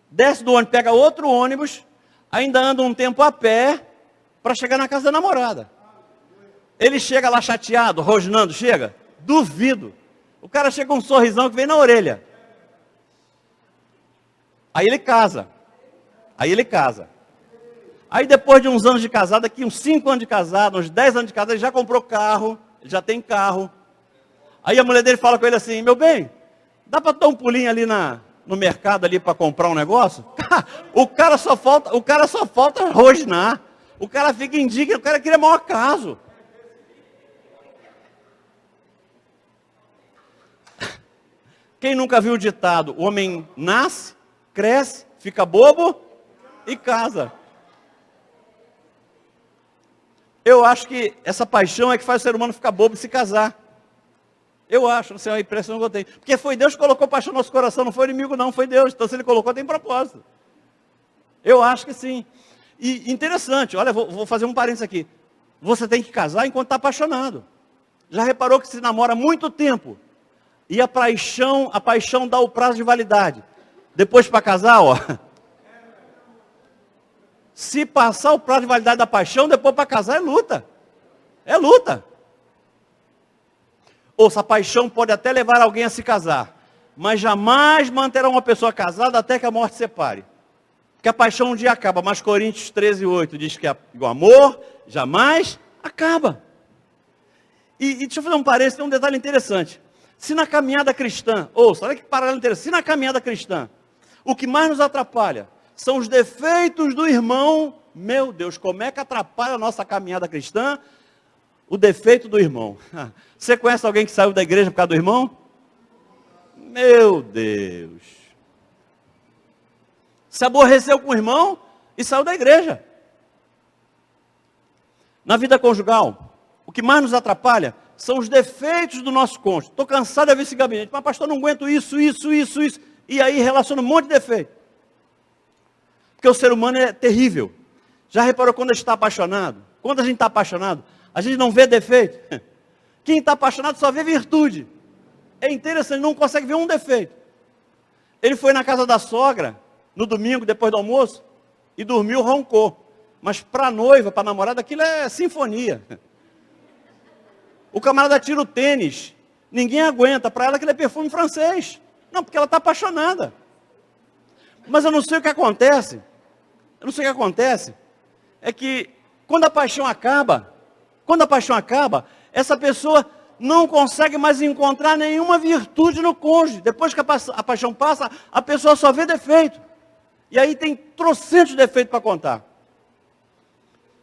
[SPEAKER 1] desce do ônibus, pega outro ônibus, ainda anda um tempo a pé para chegar na casa da namorada. Ele chega lá chateado, rosnando, chega? Duvido. O cara chega com um sorrisão que vem na orelha. Aí ele casa. Aí depois de uns anos de casado, aqui uns 5 anos de casado, uns 10 anos de casado, ele já comprou carro, ele já tem carro. Aí a mulher dele fala com ele assim, meu bem, dá para dar um pulinho ali no mercado ali para comprar um negócio? O cara só falta rosnar. O cara fica indignado, o cara queria maior caso. Quem nunca viu o ditado, o homem nasce, cresce, fica bobo e casa. Eu acho que essa paixão é que faz o ser humano ficar bobo e se casar. Eu acho, não sei, é uma impressão que eu tenho. Porque foi Deus que colocou paixão no nosso coração, não foi o inimigo não, foi Deus. Então se Ele colocou, tem propósito. Eu acho que sim. E interessante, olha, vou fazer um parênteses aqui. Você tem que casar enquanto está apaixonado. Já reparou que se namora muito tempo, e a paixão dá o prazo de validade. Depois para casar, ó. Se passar o prazo de validade da paixão, depois para casar é luta. É luta. Ouça, a paixão pode até levar alguém a se casar, mas jamais manterá uma pessoa casada até que a morte separe. Porque a paixão um dia acaba, mas Coríntios 13:8 diz que o amor jamais acaba. E deixa eu fazer um parênteses, tem um detalhe interessante. Se na caminhada cristã, ouça, olha que paralelo interessante, se na caminhada cristã, o que mais nos atrapalha são os defeitos do irmão. Meu Deus, como é que atrapalha a nossa caminhada cristã? O defeito do irmão. Você conhece alguém que saiu da igreja por causa do irmão? Meu Deus. Se aborreceu com o irmão e saiu da igreja. Na vida conjugal, o que mais nos atrapalha são os defeitos do nosso cônjuge. Estou cansado de ver esse gabinete. Mas pastor, não aguento isso. E aí relaciona um monte de defeito. Porque o ser humano é terrível. Já reparou quando a gente está apaixonado? Quando a gente está apaixonado, a gente não vê defeito. Quem está apaixonado só vê virtude. É interessante, não consegue ver um defeito. Ele foi na casa da sogra, no domingo, depois do almoço, e dormiu, roncou. Mas para a noiva, para a namorada, aquilo é sinfonia. O camarada tira o tênis, ninguém aguenta, para ela aquilo é perfume francês. Não, porque ela está apaixonada. Mas eu não sei o que acontece. É que quando a paixão acaba, essa pessoa não consegue mais encontrar nenhuma virtude no cônjuge. Depois que a paixão passa, a pessoa só vê defeito. E aí tem trocentos defeitos para contar.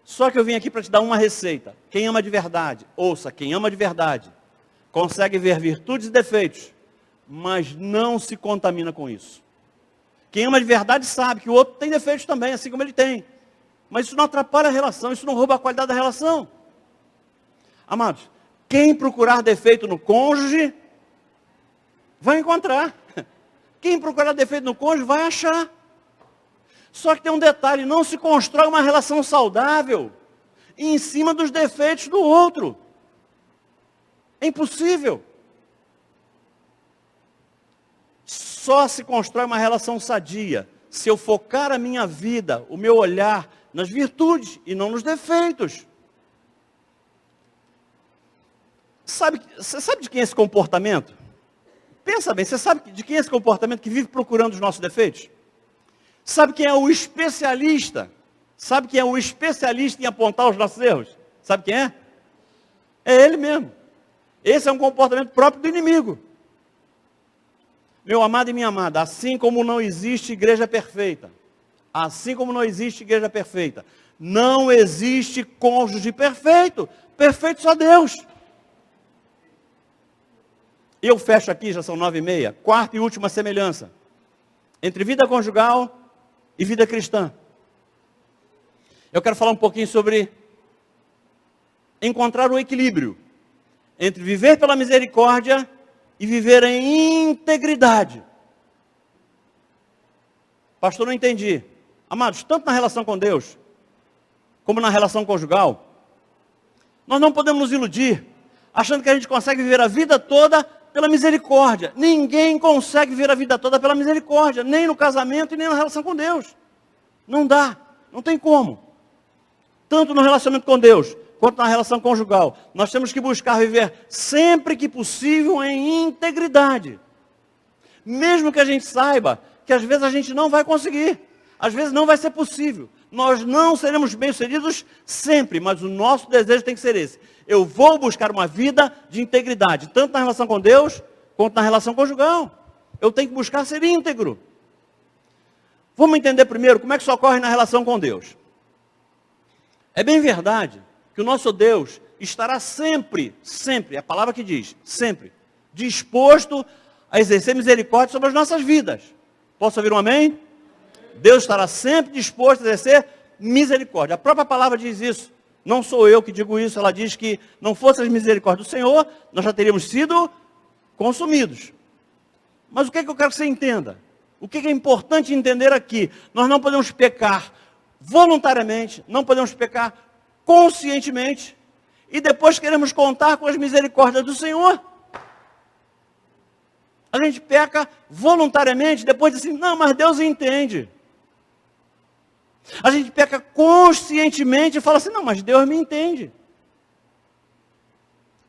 [SPEAKER 1] Só que eu vim aqui para te dar uma receita. Quem ama de verdade, ouça, quem ama de verdade, consegue ver virtudes e defeitos, mas não se contamina com isso. Quem ama de verdade sabe que o outro tem defeitos também, assim como ele tem. Mas isso não atrapalha a relação, isso não rouba a qualidade da relação. Amados, quem procurar defeito no cônjuge, vai encontrar. Quem procurar defeito no cônjuge, vai achar. Só que tem um detalhe, não se constrói uma relação saudável em cima dos defeitos do outro. É impossível. Só se constrói uma relação sadia se eu focar a minha vida, o meu olhar, nas virtudes e não nos defeitos. Você sabe de quem é esse comportamento? Pensa bem, você sabe de quem é esse comportamento que vive procurando os nossos defeitos? Sabe quem é o especialista? Sabe quem é o especialista em apontar os nossos erros? Sabe quem é? É ele mesmo. Esse é um comportamento próprio do inimigo. Meu amado e minha amada, assim como não existe igreja perfeita, não existe cônjuge perfeito. Perfeito só Deus. Eu fecho aqui, já são 9h30, quarta e última semelhança entre vida conjugal e vida cristã. Eu quero falar um pouquinho sobre encontrar o equilíbrio entre viver pela misericórdia e viver em integridade. Pastor, não entendi. Amados, tanto na relação com Deus, como na relação conjugal, nós não podemos nos iludir, achando que a gente consegue viver a vida toda pela misericórdia. Ninguém consegue viver a vida toda pela misericórdia, nem no casamento e nem na relação com Deus. Não dá, não tem como. Tanto no relacionamento com Deus, quanto na relação conjugal, nós temos que buscar viver sempre que possível em integridade. Mesmo que a gente saiba que às vezes a gente não vai conseguir, às vezes não vai ser possível. Nós não seremos bem-sucedidos sempre, mas o nosso desejo tem que ser esse. Eu vou buscar uma vida de integridade, tanto na relação com Deus, quanto na relação conjugal. Eu tenho que buscar ser íntegro. Vamos entender primeiro como é que isso ocorre na relação com Deus. É bem verdade que o nosso Deus estará sempre, a palavra que diz, sempre, disposto a exercer misericórdia sobre as nossas vidas. Posso ouvir um amém? Deus estará sempre disposto a exercer misericórdia. A própria palavra diz isso. Não sou eu que digo isso, ela diz que não fosse as misericórdias do Senhor, nós já teríamos sido consumidos. Mas o que é que eu quero que você entenda? O que é importante entender aqui? Nós não podemos pecar voluntariamente, não podemos pecar conscientemente, e depois queremos contar com as misericórdias do Senhor. A gente peca voluntariamente, depois diz assim, não, mas Deus entende. A gente peca conscientemente e fala assim, não, mas Deus me entende.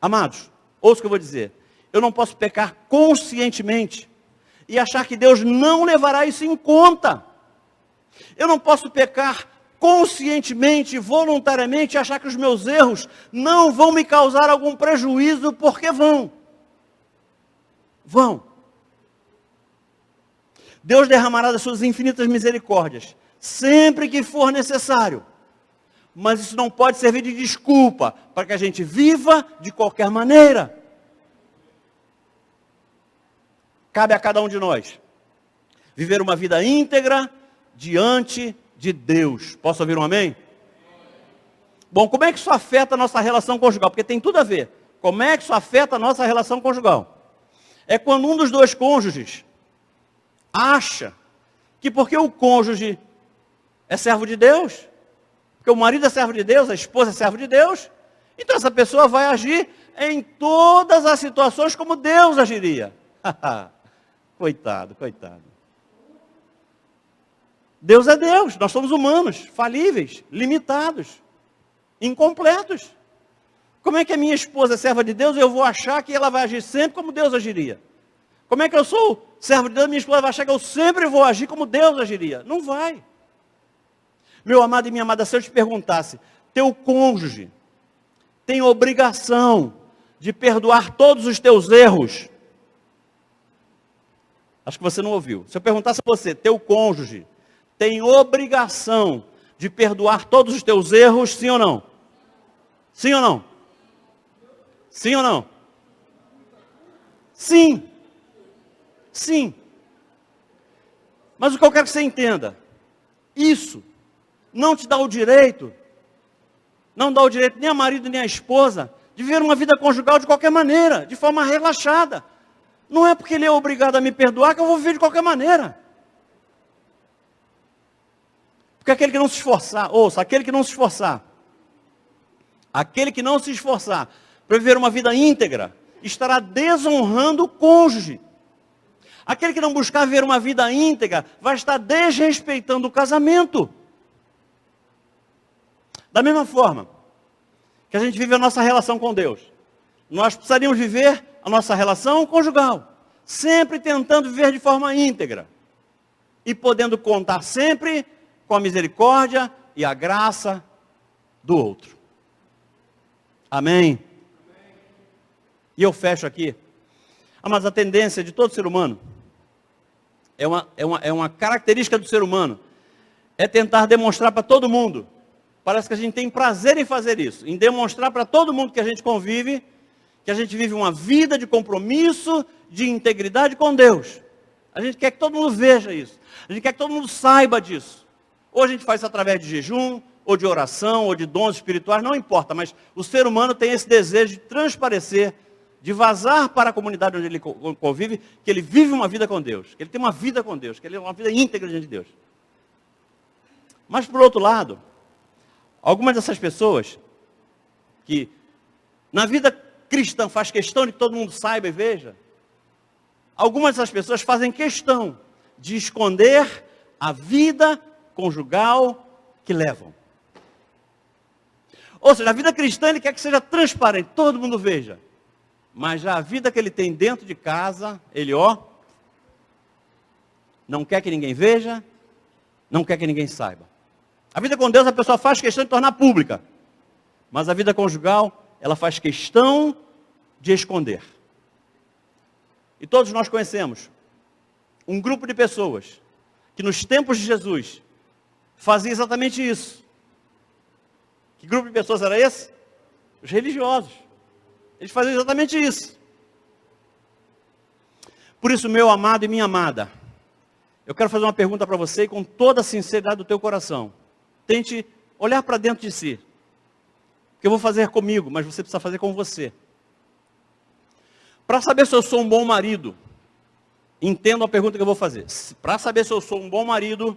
[SPEAKER 1] Amados, ouça o que eu vou dizer. Eu não posso pecar conscientemente e achar que Deus não levará isso em conta. Eu não posso pecar conscientemente, voluntariamente, e achar que os meus erros não vão me causar algum prejuízo, porque vão. Deus derramará das suas infinitas misericórdias, sempre que for necessário. Mas isso não pode servir de desculpa para que a gente viva de qualquer maneira. Cabe a cada um de nós viver uma vida íntegra diante de Deus. Posso ouvir um amém? Bom, como é que isso afeta a nossa relação conjugal? Porque tem tudo a ver. Como é que isso afeta a nossa relação conjugal? É quando um dos dois cônjuges acha que porque o cônjuge é servo de Deus, porque o marido é servo de Deus, a esposa é servo de Deus, então essa pessoa vai agir em todas as situações como Deus agiria. Coitado, coitado. Deus é Deus, nós somos humanos, falíveis, limitados, incompletos. Como é que a minha esposa é serva de Deus e eu vou achar que ela vai agir sempre como Deus agiria? Como é que eu sou servo de Deus e minha esposa vai achar que eu sempre vou agir como Deus agiria? Não vai. Meu amado e minha amada, se eu te perguntasse, teu cônjuge tem obrigação de perdoar todos os teus erros? Acho que você não ouviu. Se eu perguntasse a você, teu cônjuge tem obrigação de perdoar todos os teus erros, sim ou não? Sim ou não? Sim ou não? Sim. Sim. Mas o que eu quero que você entenda, isso não te dá o direito, não dá o direito nem a marido nem a esposa, de viver uma vida conjugal de qualquer maneira, de forma relaxada. Não é porque ele é obrigado a me perdoar que eu vou viver de qualquer maneira. Porque aquele que não se esforçar, ouça, aquele que não se esforçar para viver uma vida íntegra, estará desonrando o cônjuge. Aquele que não buscar viver uma vida íntegra, vai estar desrespeitando o casamento. Da mesma forma que a gente vive a nossa relação com Deus, nós precisaríamos viver a nossa relação conjugal, sempre tentando viver de forma íntegra, e podendo contar sempre com a misericórdia e a graça do outro. Amém? E eu fecho aqui. Mas a tendência de todo ser humano, é uma característica do ser humano, é tentar demonstrar para todo mundo. Parece que a gente tem prazer em fazer isso, em demonstrar para todo mundo que a gente convive, que a gente vive uma vida de compromisso, de integridade com Deus. A gente quer que todo mundo veja isso. A gente quer que todo mundo saiba disso. Ou a gente faz isso através de jejum, ou de oração, ou de dons espirituais, não importa. Mas o ser humano tem esse desejo de transparecer, de vazar para a comunidade onde ele convive, que ele vive uma vida com Deus, que ele tem uma vida com Deus, que ele é uma vida íntegra diante de Deus. Mas por outro lado, algumas dessas pessoas, que na vida cristã faz questão de que todo mundo saiba e veja, algumas dessas pessoas fazem questão de esconder a vida conjugal que levam. Ou seja, a vida cristã ele quer que seja transparente, todo mundo veja. Mas já a vida que ele tem dentro de casa, ele não quer que ninguém veja, não quer que ninguém saiba. A vida com Deus a pessoa faz questão de tornar pública. Mas a vida conjugal, ela faz questão de esconder. E todos nós conhecemos um grupo de pessoas que nos tempos de Jesus fazia exatamente isso. Que grupo de pessoas era esse? Os religiosos. Eles faziam exatamente isso. Por isso, meu amado e minha amada, eu quero fazer uma pergunta para você e com toda a sinceridade do teu coração. Tente olhar para dentro de si. Que eu vou fazer comigo, mas você precisa fazer com você. Para saber se eu sou um bom marido, entenda a pergunta que eu vou fazer. Para saber se eu sou um bom marido,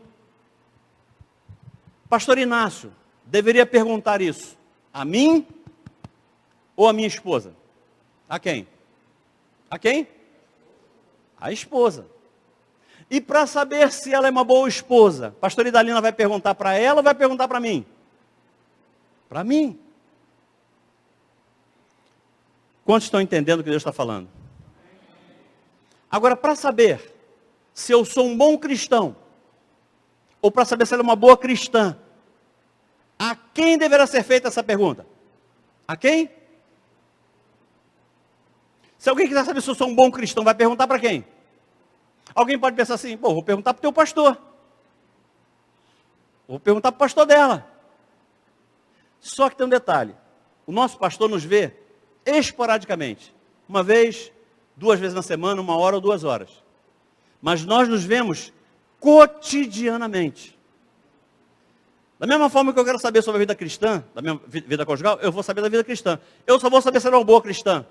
[SPEAKER 1] Pastor Inácio deveria perguntar isso a mim ou a minha esposa? A quem? A quem? A esposa. E para saber se ela é uma boa esposa, Pastor Idalina vai perguntar para ela ou vai perguntar para mim? Para mim. Quantos estão entendendo o que Deus está falando? Agora, para saber se eu sou um bom cristão, ou para saber se ela é uma boa cristã, a quem deverá ser feita essa pergunta? A quem? Se alguém quiser saber se eu sou um bom cristão, vai perguntar para quem? Alguém pode pensar assim, pô, vou perguntar para o teu pastor. Vou perguntar para o pastor dela. Só que tem um detalhe. O nosso pastor nos vê esporadicamente. Uma vez, 2 vezes na semana, 1 hora ou 2 horas. Mas nós nos vemos cotidianamente. Da mesma forma que eu quero saber sobre a vida cristã, da minha vida conjugal, eu vou saber da vida cristã. Eu só vou saber se ela é uma boa cristã.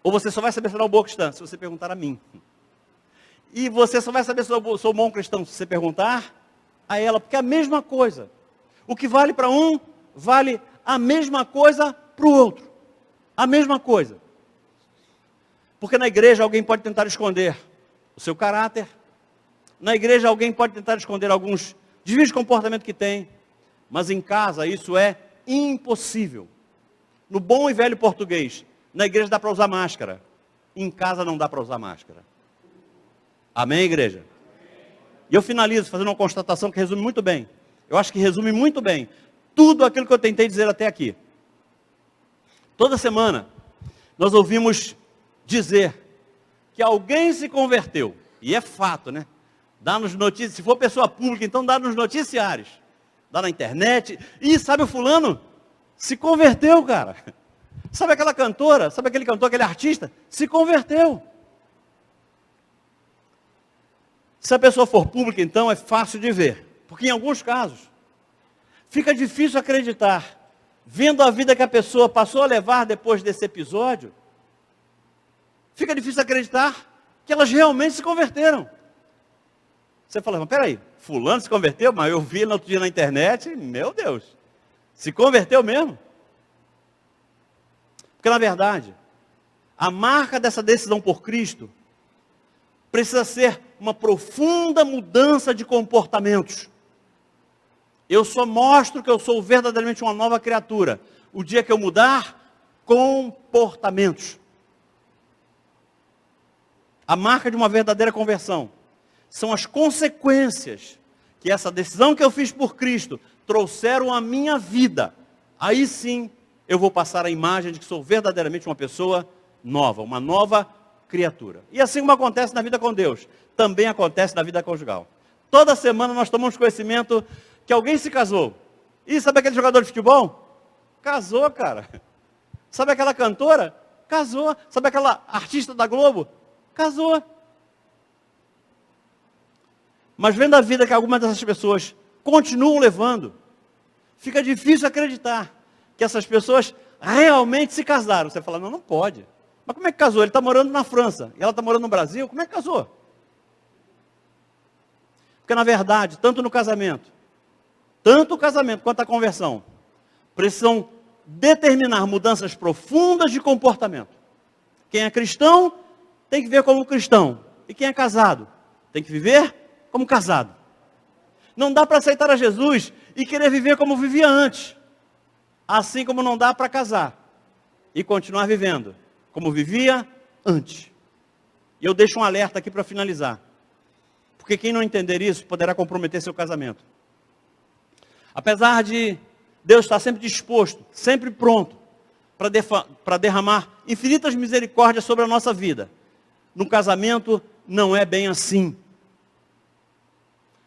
[SPEAKER 1] Ou você só vai saber se ela é uma boa cristã, se você perguntar a mim. E você só vai saber se eu sou um bom cristão, se você perguntar a ela, porque é a mesma coisa. O que vale para um, vale a mesma coisa para o outro. A mesma coisa. Porque na igreja alguém pode tentar esconder o seu caráter. Na igreja alguém pode tentar esconder alguns desvios de comportamento que tem. Mas em casa isso é impossível. No bom e velho português, na igreja dá para usar máscara. Em casa não dá para usar máscara. Amém, igreja? E eu finalizo fazendo uma constatação que resume muito bem. Eu acho que resume muito bem tudo aquilo que eu tentei dizer até aqui. Toda semana nós ouvimos dizer que alguém se converteu. E é fato, né? Dá nos noticiários, se for pessoa pública, então dá nos noticiários. Dá na internet. E sabe o fulano? Se converteu, cara. Sabe aquela cantora? Sabe aquele cantor, aquele artista? Se converteu. Se a pessoa for pública, então, é fácil de ver. Porque em alguns casos, fica difícil acreditar, vendo a vida que a pessoa passou a levar depois desse episódio, fica difícil acreditar que elas realmente se converteram. Você fala, mas peraí, fulano se converteu, mas eu vi no outro dia na internet, meu Deus, se converteu mesmo? Porque na verdade, a marca dessa decisão por Cristo precisa ser uma profunda mudança de comportamentos. Eu só mostro que eu sou verdadeiramente uma nova criatura o dia que eu mudar comportamentos. A marca de uma verdadeira conversão são as consequências que essa decisão que eu fiz por Cristo trouxeram à minha vida. Aí sim eu vou passar a imagem de que sou verdadeiramente uma pessoa nova, uma nova criatura. E assim como acontece na vida com Deus, também acontece na vida conjugal. Toda semana nós tomamos conhecimento que alguém se casou. E sabe aquele jogador de futebol? Casou, cara. Sabe aquela cantora? Casou. Sabe aquela artista da Globo? Casou. Mas vendo a vida que algumas dessas pessoas continuam levando, fica difícil acreditar que essas pessoas realmente se casaram. Você fala, não, não pode. Mas como é que casou? Ele está morando na França e ela está morando no Brasil. Como é que casou? Porque na verdade, tanto o casamento quanto a conversão precisam determinar mudanças profundas de comportamento. Quem é cristão tem que viver como cristão. E quem é casado tem que viver como casado. Não dá para aceitar a Jesus e querer viver como vivia antes. Assim como não dá para casar e continuar vivendo como vivia antes. E eu deixo um alerta aqui para finalizar. Porque quem não entender isso poderá comprometer seu casamento. Apesar de Deus estar sempre disposto, sempre pronto para derramar infinitas misericórdias sobre a nossa vida, no casamento não é bem assim.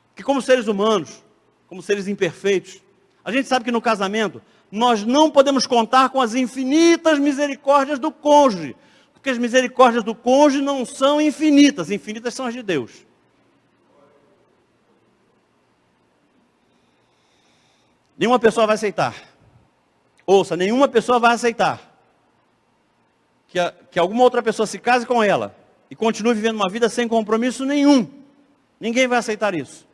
[SPEAKER 1] Porque como seres humanos, como seres imperfeitos, a gente sabe que no casamento nós não podemos contar com as infinitas misericórdias do cônjuge, porque as misericórdias do cônjuge não são infinitas, infinitas são as de Deus. Nenhuma pessoa vai aceitar. Ouça, nenhuma pessoa vai aceitar que alguma outra pessoa se case com ela e continue vivendo uma vida sem compromisso nenhum. Ninguém vai aceitar isso.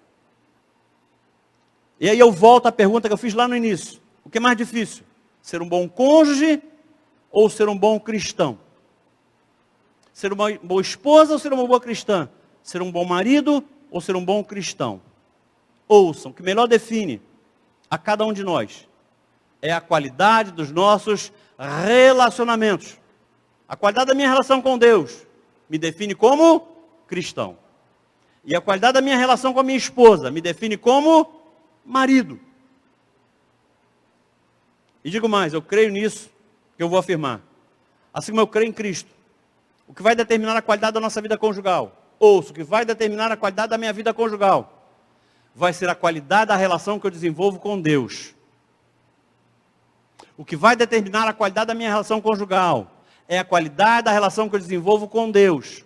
[SPEAKER 1] E aí eu volto à pergunta que eu fiz lá no início. O que é mais difícil? Ser um bom cônjuge ou ser um bom cristão? Ser uma boa esposa ou ser uma boa cristã? Ser um bom marido ou ser um bom cristão? Ouçam, o que melhor define a cada um de nós é a qualidade dos nossos relacionamentos. A qualidade da minha relação com Deus me define como cristão. E a qualidade da minha relação com a minha esposa me define como marido. E digo mais, eu creio nisso que eu vou afirmar. Assim como eu creio em Cristo, o que vai determinar a qualidade da nossa vida conjugal. Ouça, o que vai determinar a qualidade da minha vida conjugal vai ser a qualidade da relação que eu desenvolvo com Deus. O que vai determinar a qualidade da minha relação conjugal é a qualidade da relação que eu desenvolvo com Deus.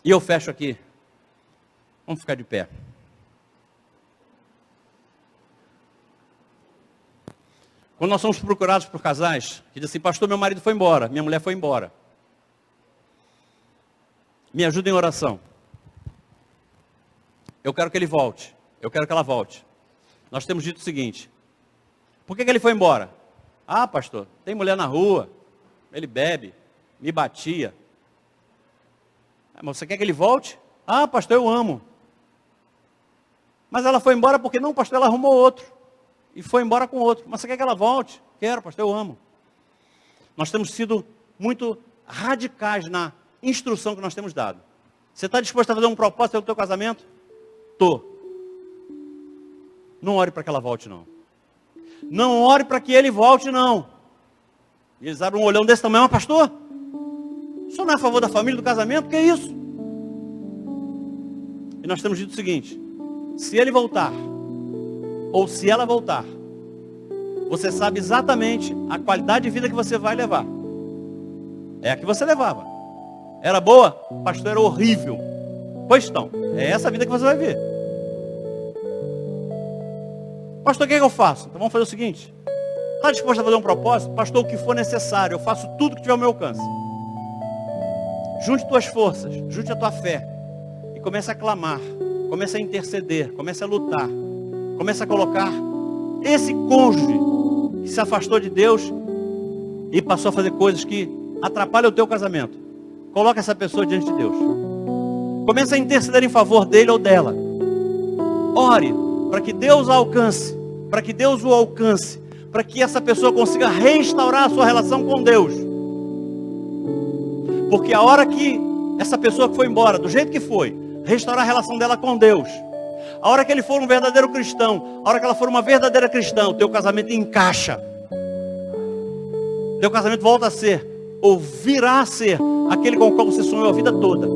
[SPEAKER 1] E eu fecho aqui. Vamos ficar de pé. Quando nós somos procurados por casais, que dizem assim, pastor, meu marido foi embora, minha mulher foi embora. Me ajuda em oração. Eu quero que ele volte. Eu quero que ela volte. Nós temos dito o seguinte. Por que ele foi embora? Ah, pastor, tem mulher na rua. Ele bebe. Me batia. Mas você quer que ele volte? Ah, pastor, eu amo. Mas ela foi embora porque não, pastor, ela arrumou outro. E foi embora com outro. Mas você quer que ela volte? Quero, pastor, eu amo. Nós temos sido muito radicais na instrução que nós temos dado. Você está disposto a fazer um propósito pelo teu casamento? Tô. Não ore para que ela volte, não. Não ore para que ele volte, não. E eles abrem um olhão desse tamanho, mas pastor, o senhor não é a favor da família, do casamento? Que é isso? E nós temos dito o seguinte, se ele voltar, ou se ela voltar, você sabe exatamente a qualidade de vida que você vai levar. É a que você levava. Era boa? Pastor, era horrível. Pois então, é essa a vida que você vai ver. Pastor, o que é que eu faço? Então vamos fazer o seguinte. Está disposto a fazer um propósito? Pastor, o que for necessário, eu faço tudo que tiver ao meu alcance. Junte tuas forças, junte a tua fé. E comece a clamar, comece a interceder, comece a lutar. Comece a colocar esse cônjuge que se afastou de Deus e passou a fazer coisas que atrapalham o teu casamento. Coloca essa pessoa diante de Deus. Comece a interceder em favor dele ou dela. Ore para que Deus a alcance, para que Deus o alcance, para que essa pessoa consiga restaurar a sua relação com Deus. Porque a hora que essa pessoa que foi embora, do jeito que foi, restaurar a relação dela com Deus, a hora que ele for um verdadeiro cristão, a hora que ela for uma verdadeira cristã, o teu casamento encaixa. Teu casamento volta a ser, ou virá a ser, aquele com o qual você sonhou a vida toda.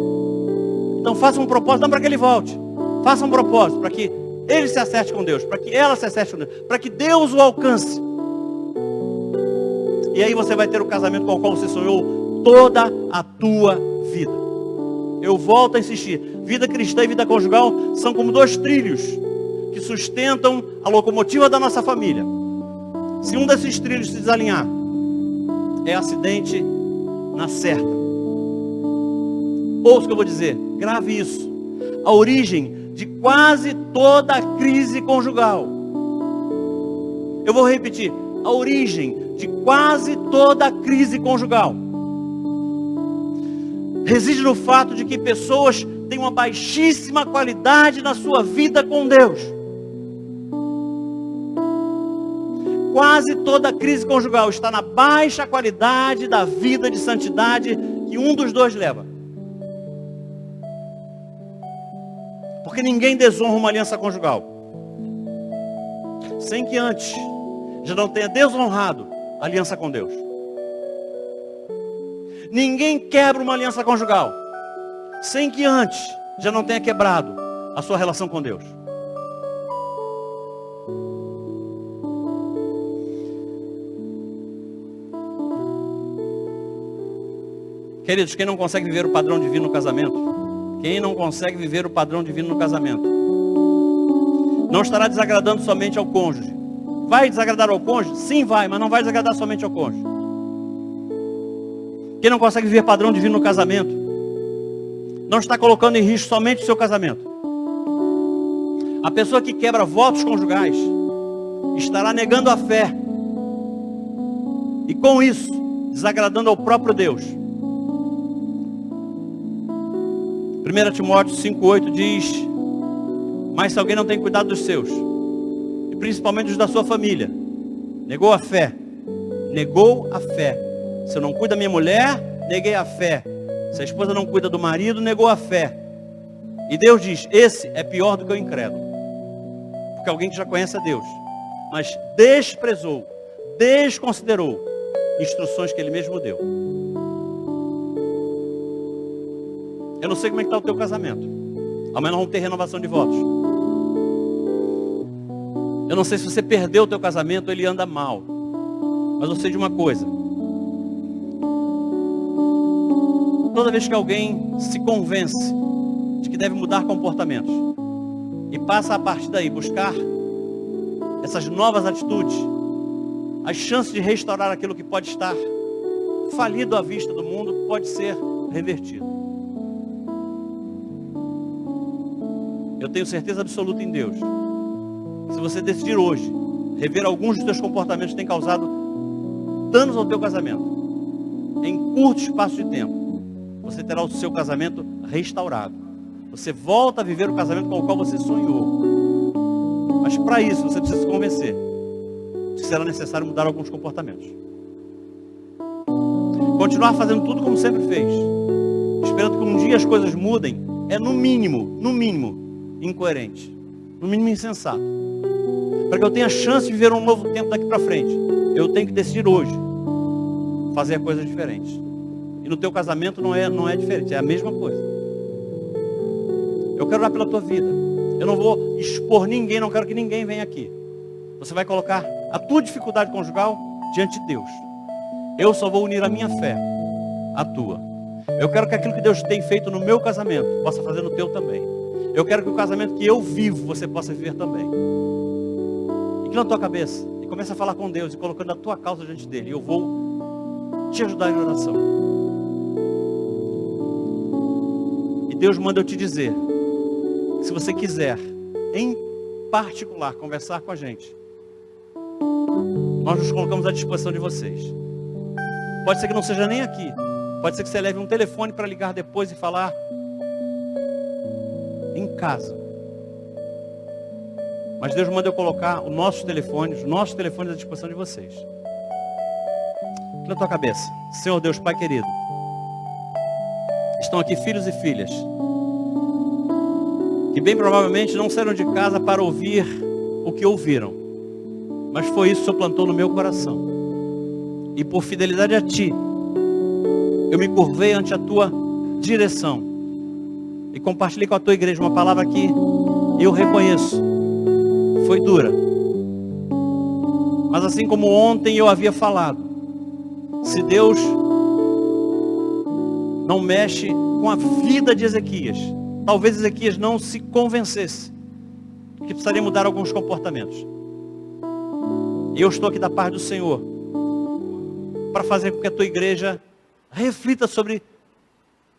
[SPEAKER 1] Então faça um propósito, não para que ele volte. Faça um propósito, para que ele se acerte com Deus, para que ela se acerte com Deus, para que Deus o alcance. E aí você vai ter o casamento com o qual você sonhou toda a tua vida. Eu volto a insistir, vida cristã e vida conjugal são como dois trilhos que sustentam a locomotiva da nossa família. Se um desses trilhos se desalinhar, é acidente na certa. Ouça o que eu vou dizer, grave isso. A origem de quase toda a crise conjugal. Eu vou repetir, a origem de quase toda a crise conjugal reside no fato de que pessoas têm uma baixíssima qualidade na sua vida com Deus. Quase toda a crise conjugal está na baixa qualidade da vida de santidade que um dos dois leva. Porque ninguém desonra uma aliança conjugal sem que antes já não tenha desonrado a aliança com Deus. Ninguém quebra uma aliança conjugal sem que antes já não tenha quebrado a sua relação com Deus. Queridos, quem não consegue viver o padrão divino no casamento, quem não consegue viver o padrão divino no casamento, não estará desagradando somente ao cônjuge. Vai desagradar ao cônjuge? Sim, vai, mas não vai desagradar somente ao cônjuge. Quem não consegue viver padrão divino no casamento, não está colocando em risco somente o seu casamento. A pessoa que quebra votos conjugais estará negando a fé e com isso desagradando ao próprio Deus. 1 Timóteo 5,8 diz: mas se alguém não tem cuidado dos seus, e principalmente os da sua família, negou a fé. Se eu não cuido da minha mulher, neguei a fé. Se a esposa não cuida do marido, negou a fé. E Deus diz, esse é pior do que o incrédulo. Porque alguém que já conhece a Deus, mas desprezou, desconsiderou instruções que Ele mesmo deu. Eu não sei como é que está o teu casamento. Amanhã nós vamos ter renovação de votos. Eu não sei se você perdeu o teu casamento ou ele anda mal. Mas eu sei de uma coisa. Toda vez que alguém se convence de que deve mudar comportamentos e passa a partir daí buscar essas novas atitudes, as chances de restaurar aquilo que pode estar falido à vista do mundo pode ser revertido. Eu tenho certeza absoluta em Deus. Se você decidir hoje rever alguns dos seus comportamentos que têm causado danos ao teu casamento, em curto espaço de tempo, você terá o seu casamento restaurado. Você volta a viver o casamento com o qual você sonhou. Mas para isso você precisa se convencer de que será necessário mudar alguns comportamentos. Continuar fazendo tudo como sempre fez, esperando que um dia as coisas mudem, é no mínimo, incoerente, no mínimo insensato. Para que eu tenha chance de viver um novo tempo daqui para frente, eu tenho que decidir hoje fazer coisas diferentes. E no teu casamento não é diferente, é a mesma coisa. Eu quero orar pela tua vida. Eu não vou expor ninguém, não quero que ninguém venha aqui. Você vai colocar a tua dificuldade conjugal diante de Deus. Eu só vou unir a minha fé à tua. Eu quero que aquilo que Deus tem feito no meu casamento possa fazer no teu também. Eu quero que o casamento que eu vivo você possa viver também. Inclina a tua cabeça e começa a falar com Deus e colocando a tua causa diante dele. E eu vou te ajudar em oração. E Deus manda eu te dizer que se você quiser, em particular, conversar com a gente, nós nos colocamos à disposição de vocês. Pode ser que não seja nem aqui. Pode ser que você leve um telefone para ligar depois e falar em casa. Mas Deus manda eu colocar os nossos telefones à disposição de vocês. Na tua cabeça. Senhor Deus, Pai querido, estão aqui filhos e filhas que bem provavelmente não saíram de casa para ouvir o que ouviram, mas foi isso que o Senhor plantou no meu coração. E por fidelidade a Ti, eu me curvei ante a Tua direção e compartilhei com a Tua igreja uma palavra que eu reconheço foi dura, mas assim como ontem eu havia falado, se Deus não mexe com a vida de Ezequias, talvez Ezequias não se convencesse que precisaria mudar alguns comportamentos. E eu estou aqui da parte do Senhor para fazer com que a tua igreja reflita sobre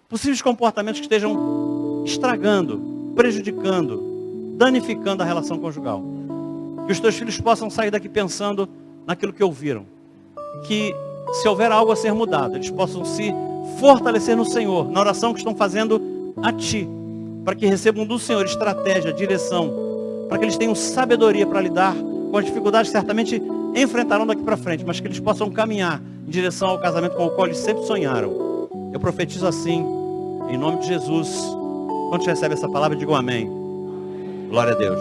[SPEAKER 1] possíveis comportamentos que estejam estragando, prejudicando, danificando a relação conjugal. Que os teus filhos possam sair daqui pensando naquilo que ouviram. Que se houver algo a ser mudado, eles possam se fortalecer no Senhor, na oração que estão fazendo a Ti, para que recebam do Senhor estratégia, direção, para que eles tenham sabedoria para lidar com as dificuldades que certamente enfrentarão daqui para frente, mas que eles possam caminhar em direção ao casamento com o qual eles sempre sonharam. Eu profetizo assim, em nome de Jesus. Quando você recebe essa palavra, digam amém. Glória a Deus.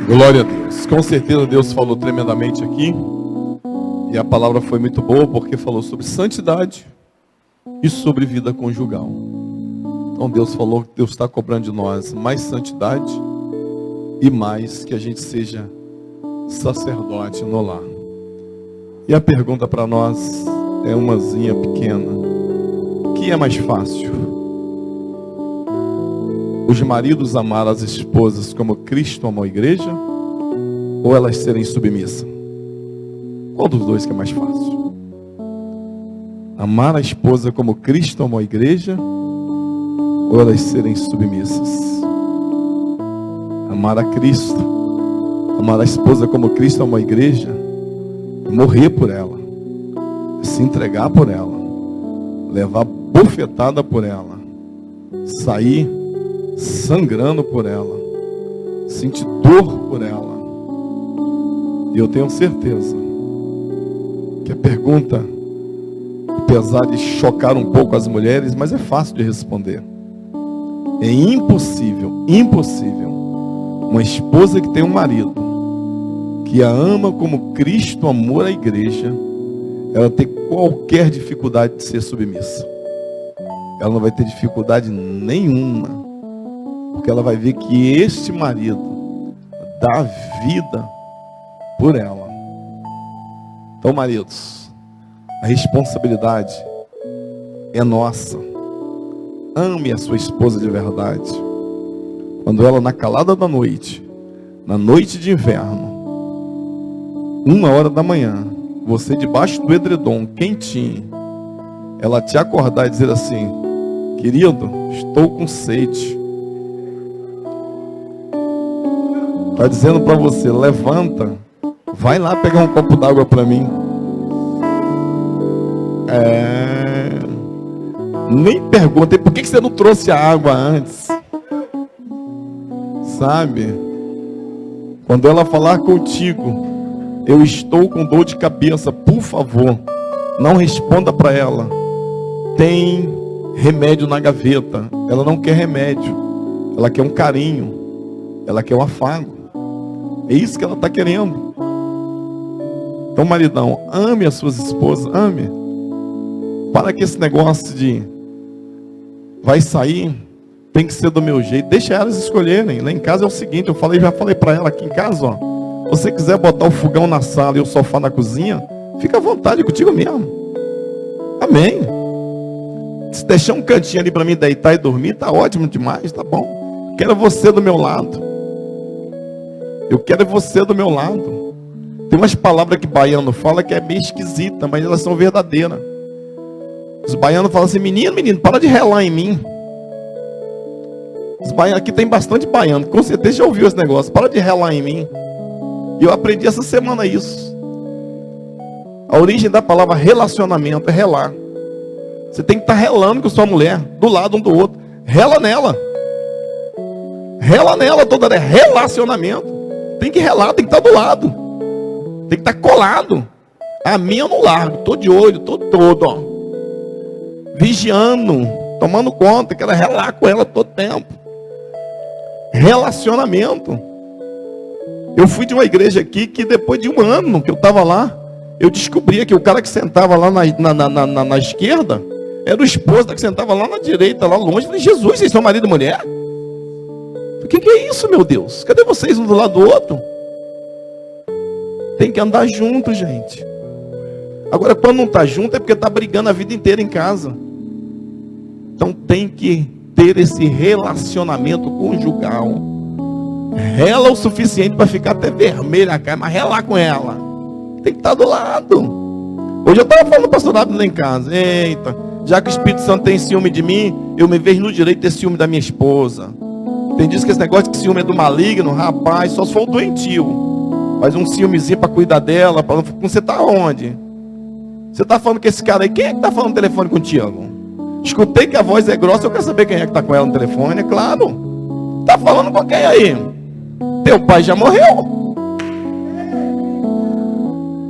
[SPEAKER 2] Glória a Deus. Com certeza Deus falou tremendamente aqui. E a palavra foi muito boa porque falou sobre santidade e sobre vida conjugal. Então Deus falou que Deus está cobrando de nós mais santidade e mais que a gente seja sacerdote no lar. E a pergunta para nós é umazinha pequena. O que é mais fácil? Os maridos amar as esposas como Cristo amou a igreja, ou elas serem submissas? Qual dos dois que é mais fácil? Amar a esposa como Cristo amou a igreja, ou elas serem submissas? Amar a Cristo, amar a esposa como Cristo amou a igreja, morrer por ela, se entregar por ela, levar bofetada por ela, sair sangrando por ela, sentir dor por ela. E eu tenho certeza que a pergunta, apesar de chocar um pouco as mulheres, mas é fácil de responder. É impossível Uma esposa que tem um marido que a ama como Cristo amou a igreja, ela tem qualquer dificuldade de ser submissa. Ela não vai ter dificuldade nenhuma, porque ela vai ver que este marido dá vida por ela. Então, maridos, a responsabilidade é nossa. Ame a sua esposa de verdade. Quando ela, na calada da noite, na noite de inverno, 1h da manhã, você debaixo do edredom, quentinho, ela te acordar e dizer assim: querido, estou com sede. Está dizendo para você: levanta, vai lá pegar um copo d'água para mim. Nem perguntei por que você não trouxe a água antes. Sabe? Quando ela falar contigo: eu estou com dor de cabeça, por favor, não responda para ela: tem remédio na gaveta. Ela não quer remédio, ela quer um carinho, ela quer um afago. É isso que ela está querendo. Então, maridão, ame as suas esposas, ame. Para que esse negócio de vai sair, tem que ser do meu jeito. Deixa elas escolherem. Lá em casa é o seguinte, já falei para ela aqui em casa, ó: se você quiser botar o fogão na sala e o sofá na cozinha, fica à vontade contigo mesmo. Amém. Se deixar um cantinho ali para mim deitar e dormir, tá ótimo demais, tá bom. Quero você do meu lado. Eu quero você do meu lado. Tem umas palavras que baiano fala que é meio esquisita, mas elas são verdadeiras. Os baianos falam assim: menino, para de relar em mim. Os baianos, aqui tem bastante baiano, com certeza já ouviu esse negócio: para de relar em mim. E eu aprendi essa semana isso. A origem da palavra relacionamento é relar. Você tem que estar relando com sua mulher, do lado um do outro. Rela nela. Rela nela toda hora. É relacionamento. Tem que relar, tem que estar do lado. Tem que estar colado. A minha eu não largo. Estou de olho, estou todo, ó. Vigiando, tomando conta. Quero relar com ela todo tempo. Relacionamento. Eu fui de uma igreja aqui que depois de um ano que eu estava lá, eu descobria que o cara que sentava lá na esquerda era o esposo da que sentava lá na direita, lá longe. Eu falei: Jesus, vocês são marido e mulher? O que é isso, meu Deus? Cadê vocês um do lado do outro? Tem que andar junto, gente. Agora, quando não está junto, é porque está brigando a vida inteira em casa. Então tem que ter esse relacionamento conjugal. Rela o suficiente para ficar até vermelha a cara, mas relar com ela. Tem que estar do lado. Hoje eu estava falando do pastor Abner lá em casa: eita, já que o Espírito Santo tem ciúme de mim, eu me vejo no direito de ter ciúme da minha esposa. Tem diz que esse negócio de ciúme é do maligno, rapaz, só se for o doentio. Faz um ciúmezinho para cuidar dela. Você está onde? Você está falando com esse cara aí? Quem é que está falando no telefone contigo? Escutei que a voz é grossa, eu quero saber quem é que está com ela no telefone, é claro. Está falando com quem aí? Teu pai já morreu.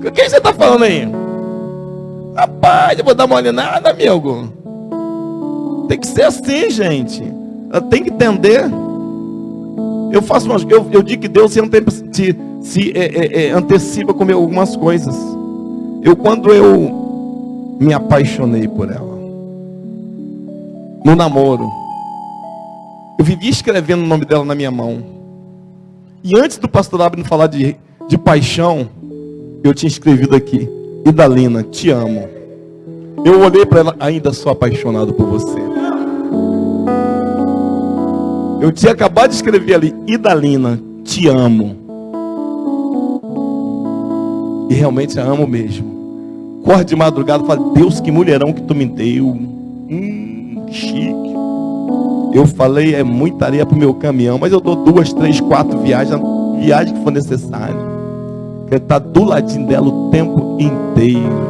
[SPEAKER 2] Com quem você está falando aí? Rapaz, eu vou dar uma olhada, amigo. Tem que ser assim, gente. Ela tem que entender. Eu digo que Deus se antecipa com algumas coisas. Quando eu me apaixonei por ela, no namoro, eu vivia escrevendo o nome dela na minha mão. E antes do pastor Abner falar de paixão, eu tinha escrevido aqui: Idalina, te amo. Eu olhei para ela: ainda sou apaixonado por você. Eu tinha acabado de escrever ali: Idalina, te amo. E realmente a amo mesmo. Acordo de madrugada e falo: Deus, que mulherão que tu me deu. Que chique. Eu falei: é muita areia pro meu caminhão, mas eu dou 2, 3, 4 viagens, viagem que for necessária. Quero estar do ladinho dela o tempo inteiro.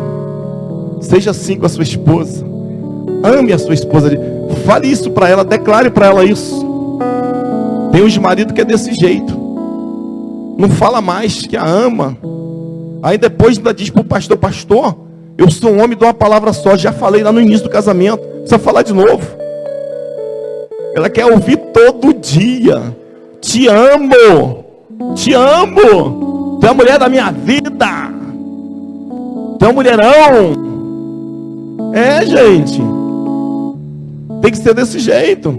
[SPEAKER 2] Seja assim com a sua esposa. Ame a sua esposa. Fale isso para ela, declare para ela isso. Tem uns maridos que é desse jeito. Não fala mais que a ama. Aí depois ainda diz para o pastor: pastor, eu sou um homem de uma palavra só. Já falei lá no início do casamento. Precisa falar de novo. Ela quer ouvir todo dia. te amo. Te amo. Tu é a mulher da minha vida. Tu é um mulherão. É, gente. Tem que ser desse jeito.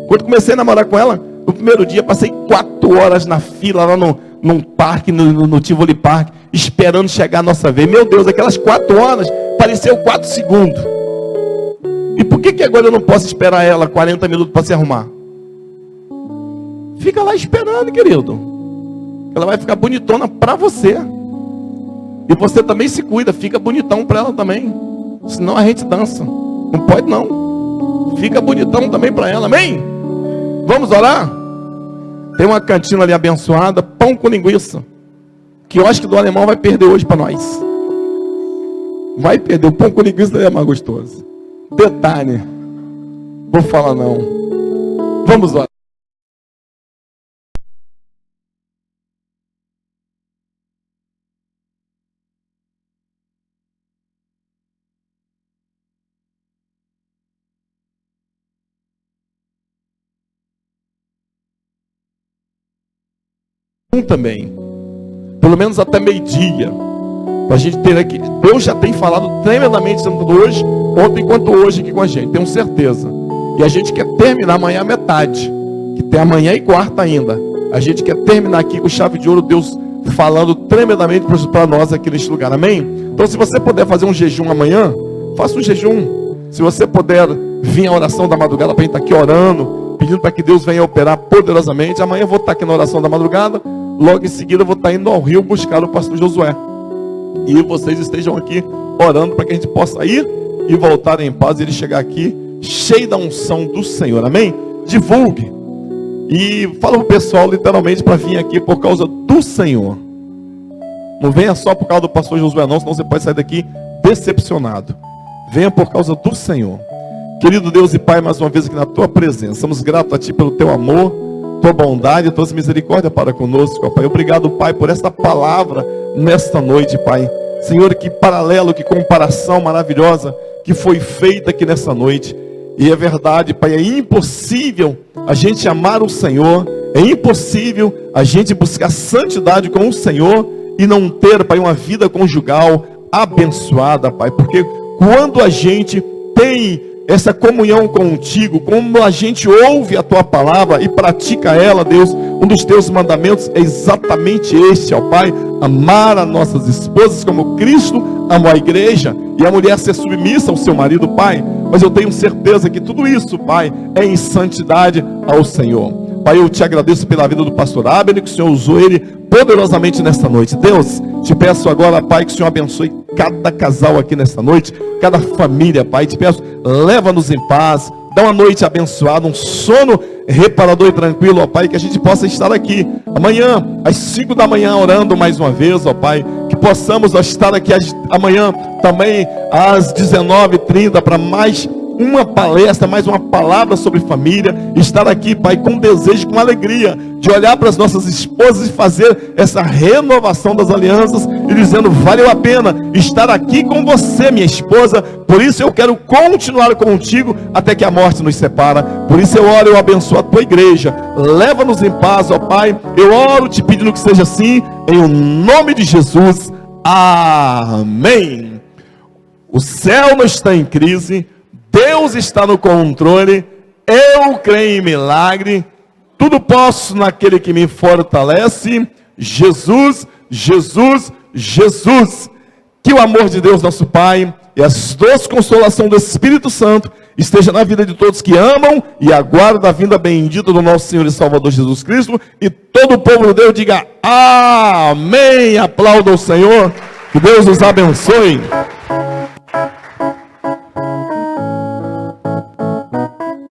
[SPEAKER 2] Quando comecei a namorar com ela, no primeiro dia, passei 4 horas na fila lá num parque, no Tivoli Park, esperando chegar a nossa vez. Meu Deus, aquelas 4 horas pareceu 4 segundos. E por que agora eu não posso esperar ela 40 minutos para se arrumar? Fica lá esperando, querido. Ela vai ficar bonitona para você. E você também se cuida, fica bonitão para ela também. Senão a gente dança. Não pode não. Fica bonitão também para ela, amém? Vamos orar? Tem uma cantina ali abençoada, pão com linguiça. Que eu acho que do alemão vai perder hoje para nós. Vai perder, o pão com linguiça é mais gostoso. Detalhe. Vou falar não. Vamos orar. Também, pelo menos até meio-dia, para a gente ter aqui. Deus já tem falado tremendamente tanto hoje, ontem quanto hoje aqui com a gente, tenho certeza. E a gente quer terminar amanhã a metade, que tem amanhã e quarta ainda. A gente quer terminar aqui com chave de ouro, Deus falando tremendamente para nós aqui neste lugar, amém? Então, se você puder fazer um jejum amanhã, faça um jejum. Se você puder vir à oração da madrugada para a gente estar aqui orando, pedindo para que Deus venha operar poderosamente. Amanhã eu vou estar aqui na oração da madrugada. Logo em seguida eu vou estar indo ao Rio buscar o pastor Josué. E vocês estejam aqui orando para que a gente possa ir e voltar em paz. E ele chegar aqui cheio da unção do Senhor. Amém? Divulgue. E fala para o pessoal literalmente para vir aqui por causa do Senhor. Não venha só por causa do pastor Josué não, senão você pode sair daqui decepcionado. Venha por causa do Senhor. Querido Deus e Pai, mais uma vez aqui na tua presença. Somos gratos a Ti pelo Teu amor, Tua bondade, Tua misericórdia para conosco, ó Pai. Obrigado, Pai, por esta palavra nesta noite, Pai. Senhor, que paralelo, que comparação maravilhosa que foi feita aqui nessa noite. E é verdade, Pai, é impossível a gente amar o Senhor, é impossível a gente buscar santidade com o Senhor e não ter, Pai, uma vida conjugal abençoada, Pai. Porque quando a gente tem essa comunhão contigo, como a gente ouve a tua palavra e pratica ela, Deus, um dos teus mandamentos é exatamente este, ó Pai, amar as nossas esposas como Cristo amou a igreja, e a mulher ser submissa ao seu marido, Pai. Mas eu tenho certeza que tudo isso, Pai, é em santidade ao Senhor. Pai, eu te agradeço pela vida do pastor Abner, que o Senhor usou ele poderosamente nesta noite. Deus, te peço agora, Pai, que o Senhor abençoe cada casal aqui nesta noite, cada família, Pai. Te peço, leva-nos em paz, dá uma noite abençoada, um sono reparador e tranquilo, ó Pai, que a gente possa estar aqui amanhã, às 5 da manhã, orando mais uma vez, ó Pai, que possamos estar aqui amanhã também às 19h30 para mais uma palestra, mais uma palavra sobre família, estar aqui, Pai, com desejo, com alegria, de olhar para as nossas esposas e fazer essa renovação das alianças, e dizendo, valeu a pena estar aqui com você, minha esposa, por isso eu quero continuar contigo, até que a morte nos separa. Por isso eu oro, eu abençoo a tua igreja, leva-nos em paz, ó Pai, eu oro te pedindo que seja assim, em nome de Jesus, amém. O céu não está em crise, Deus está no controle, eu creio em milagre, tudo posso naquele que me fortalece, Jesus, Jesus, Jesus. Que o amor de Deus nosso Pai e as doces consolações do Espírito Santo esteja na vida de todos que amam e aguardam a vinda bendita do nosso Senhor e Salvador Jesus Cristo, e todo o povo de Deus diga amém, aplauda o Senhor, que Deus os abençoe.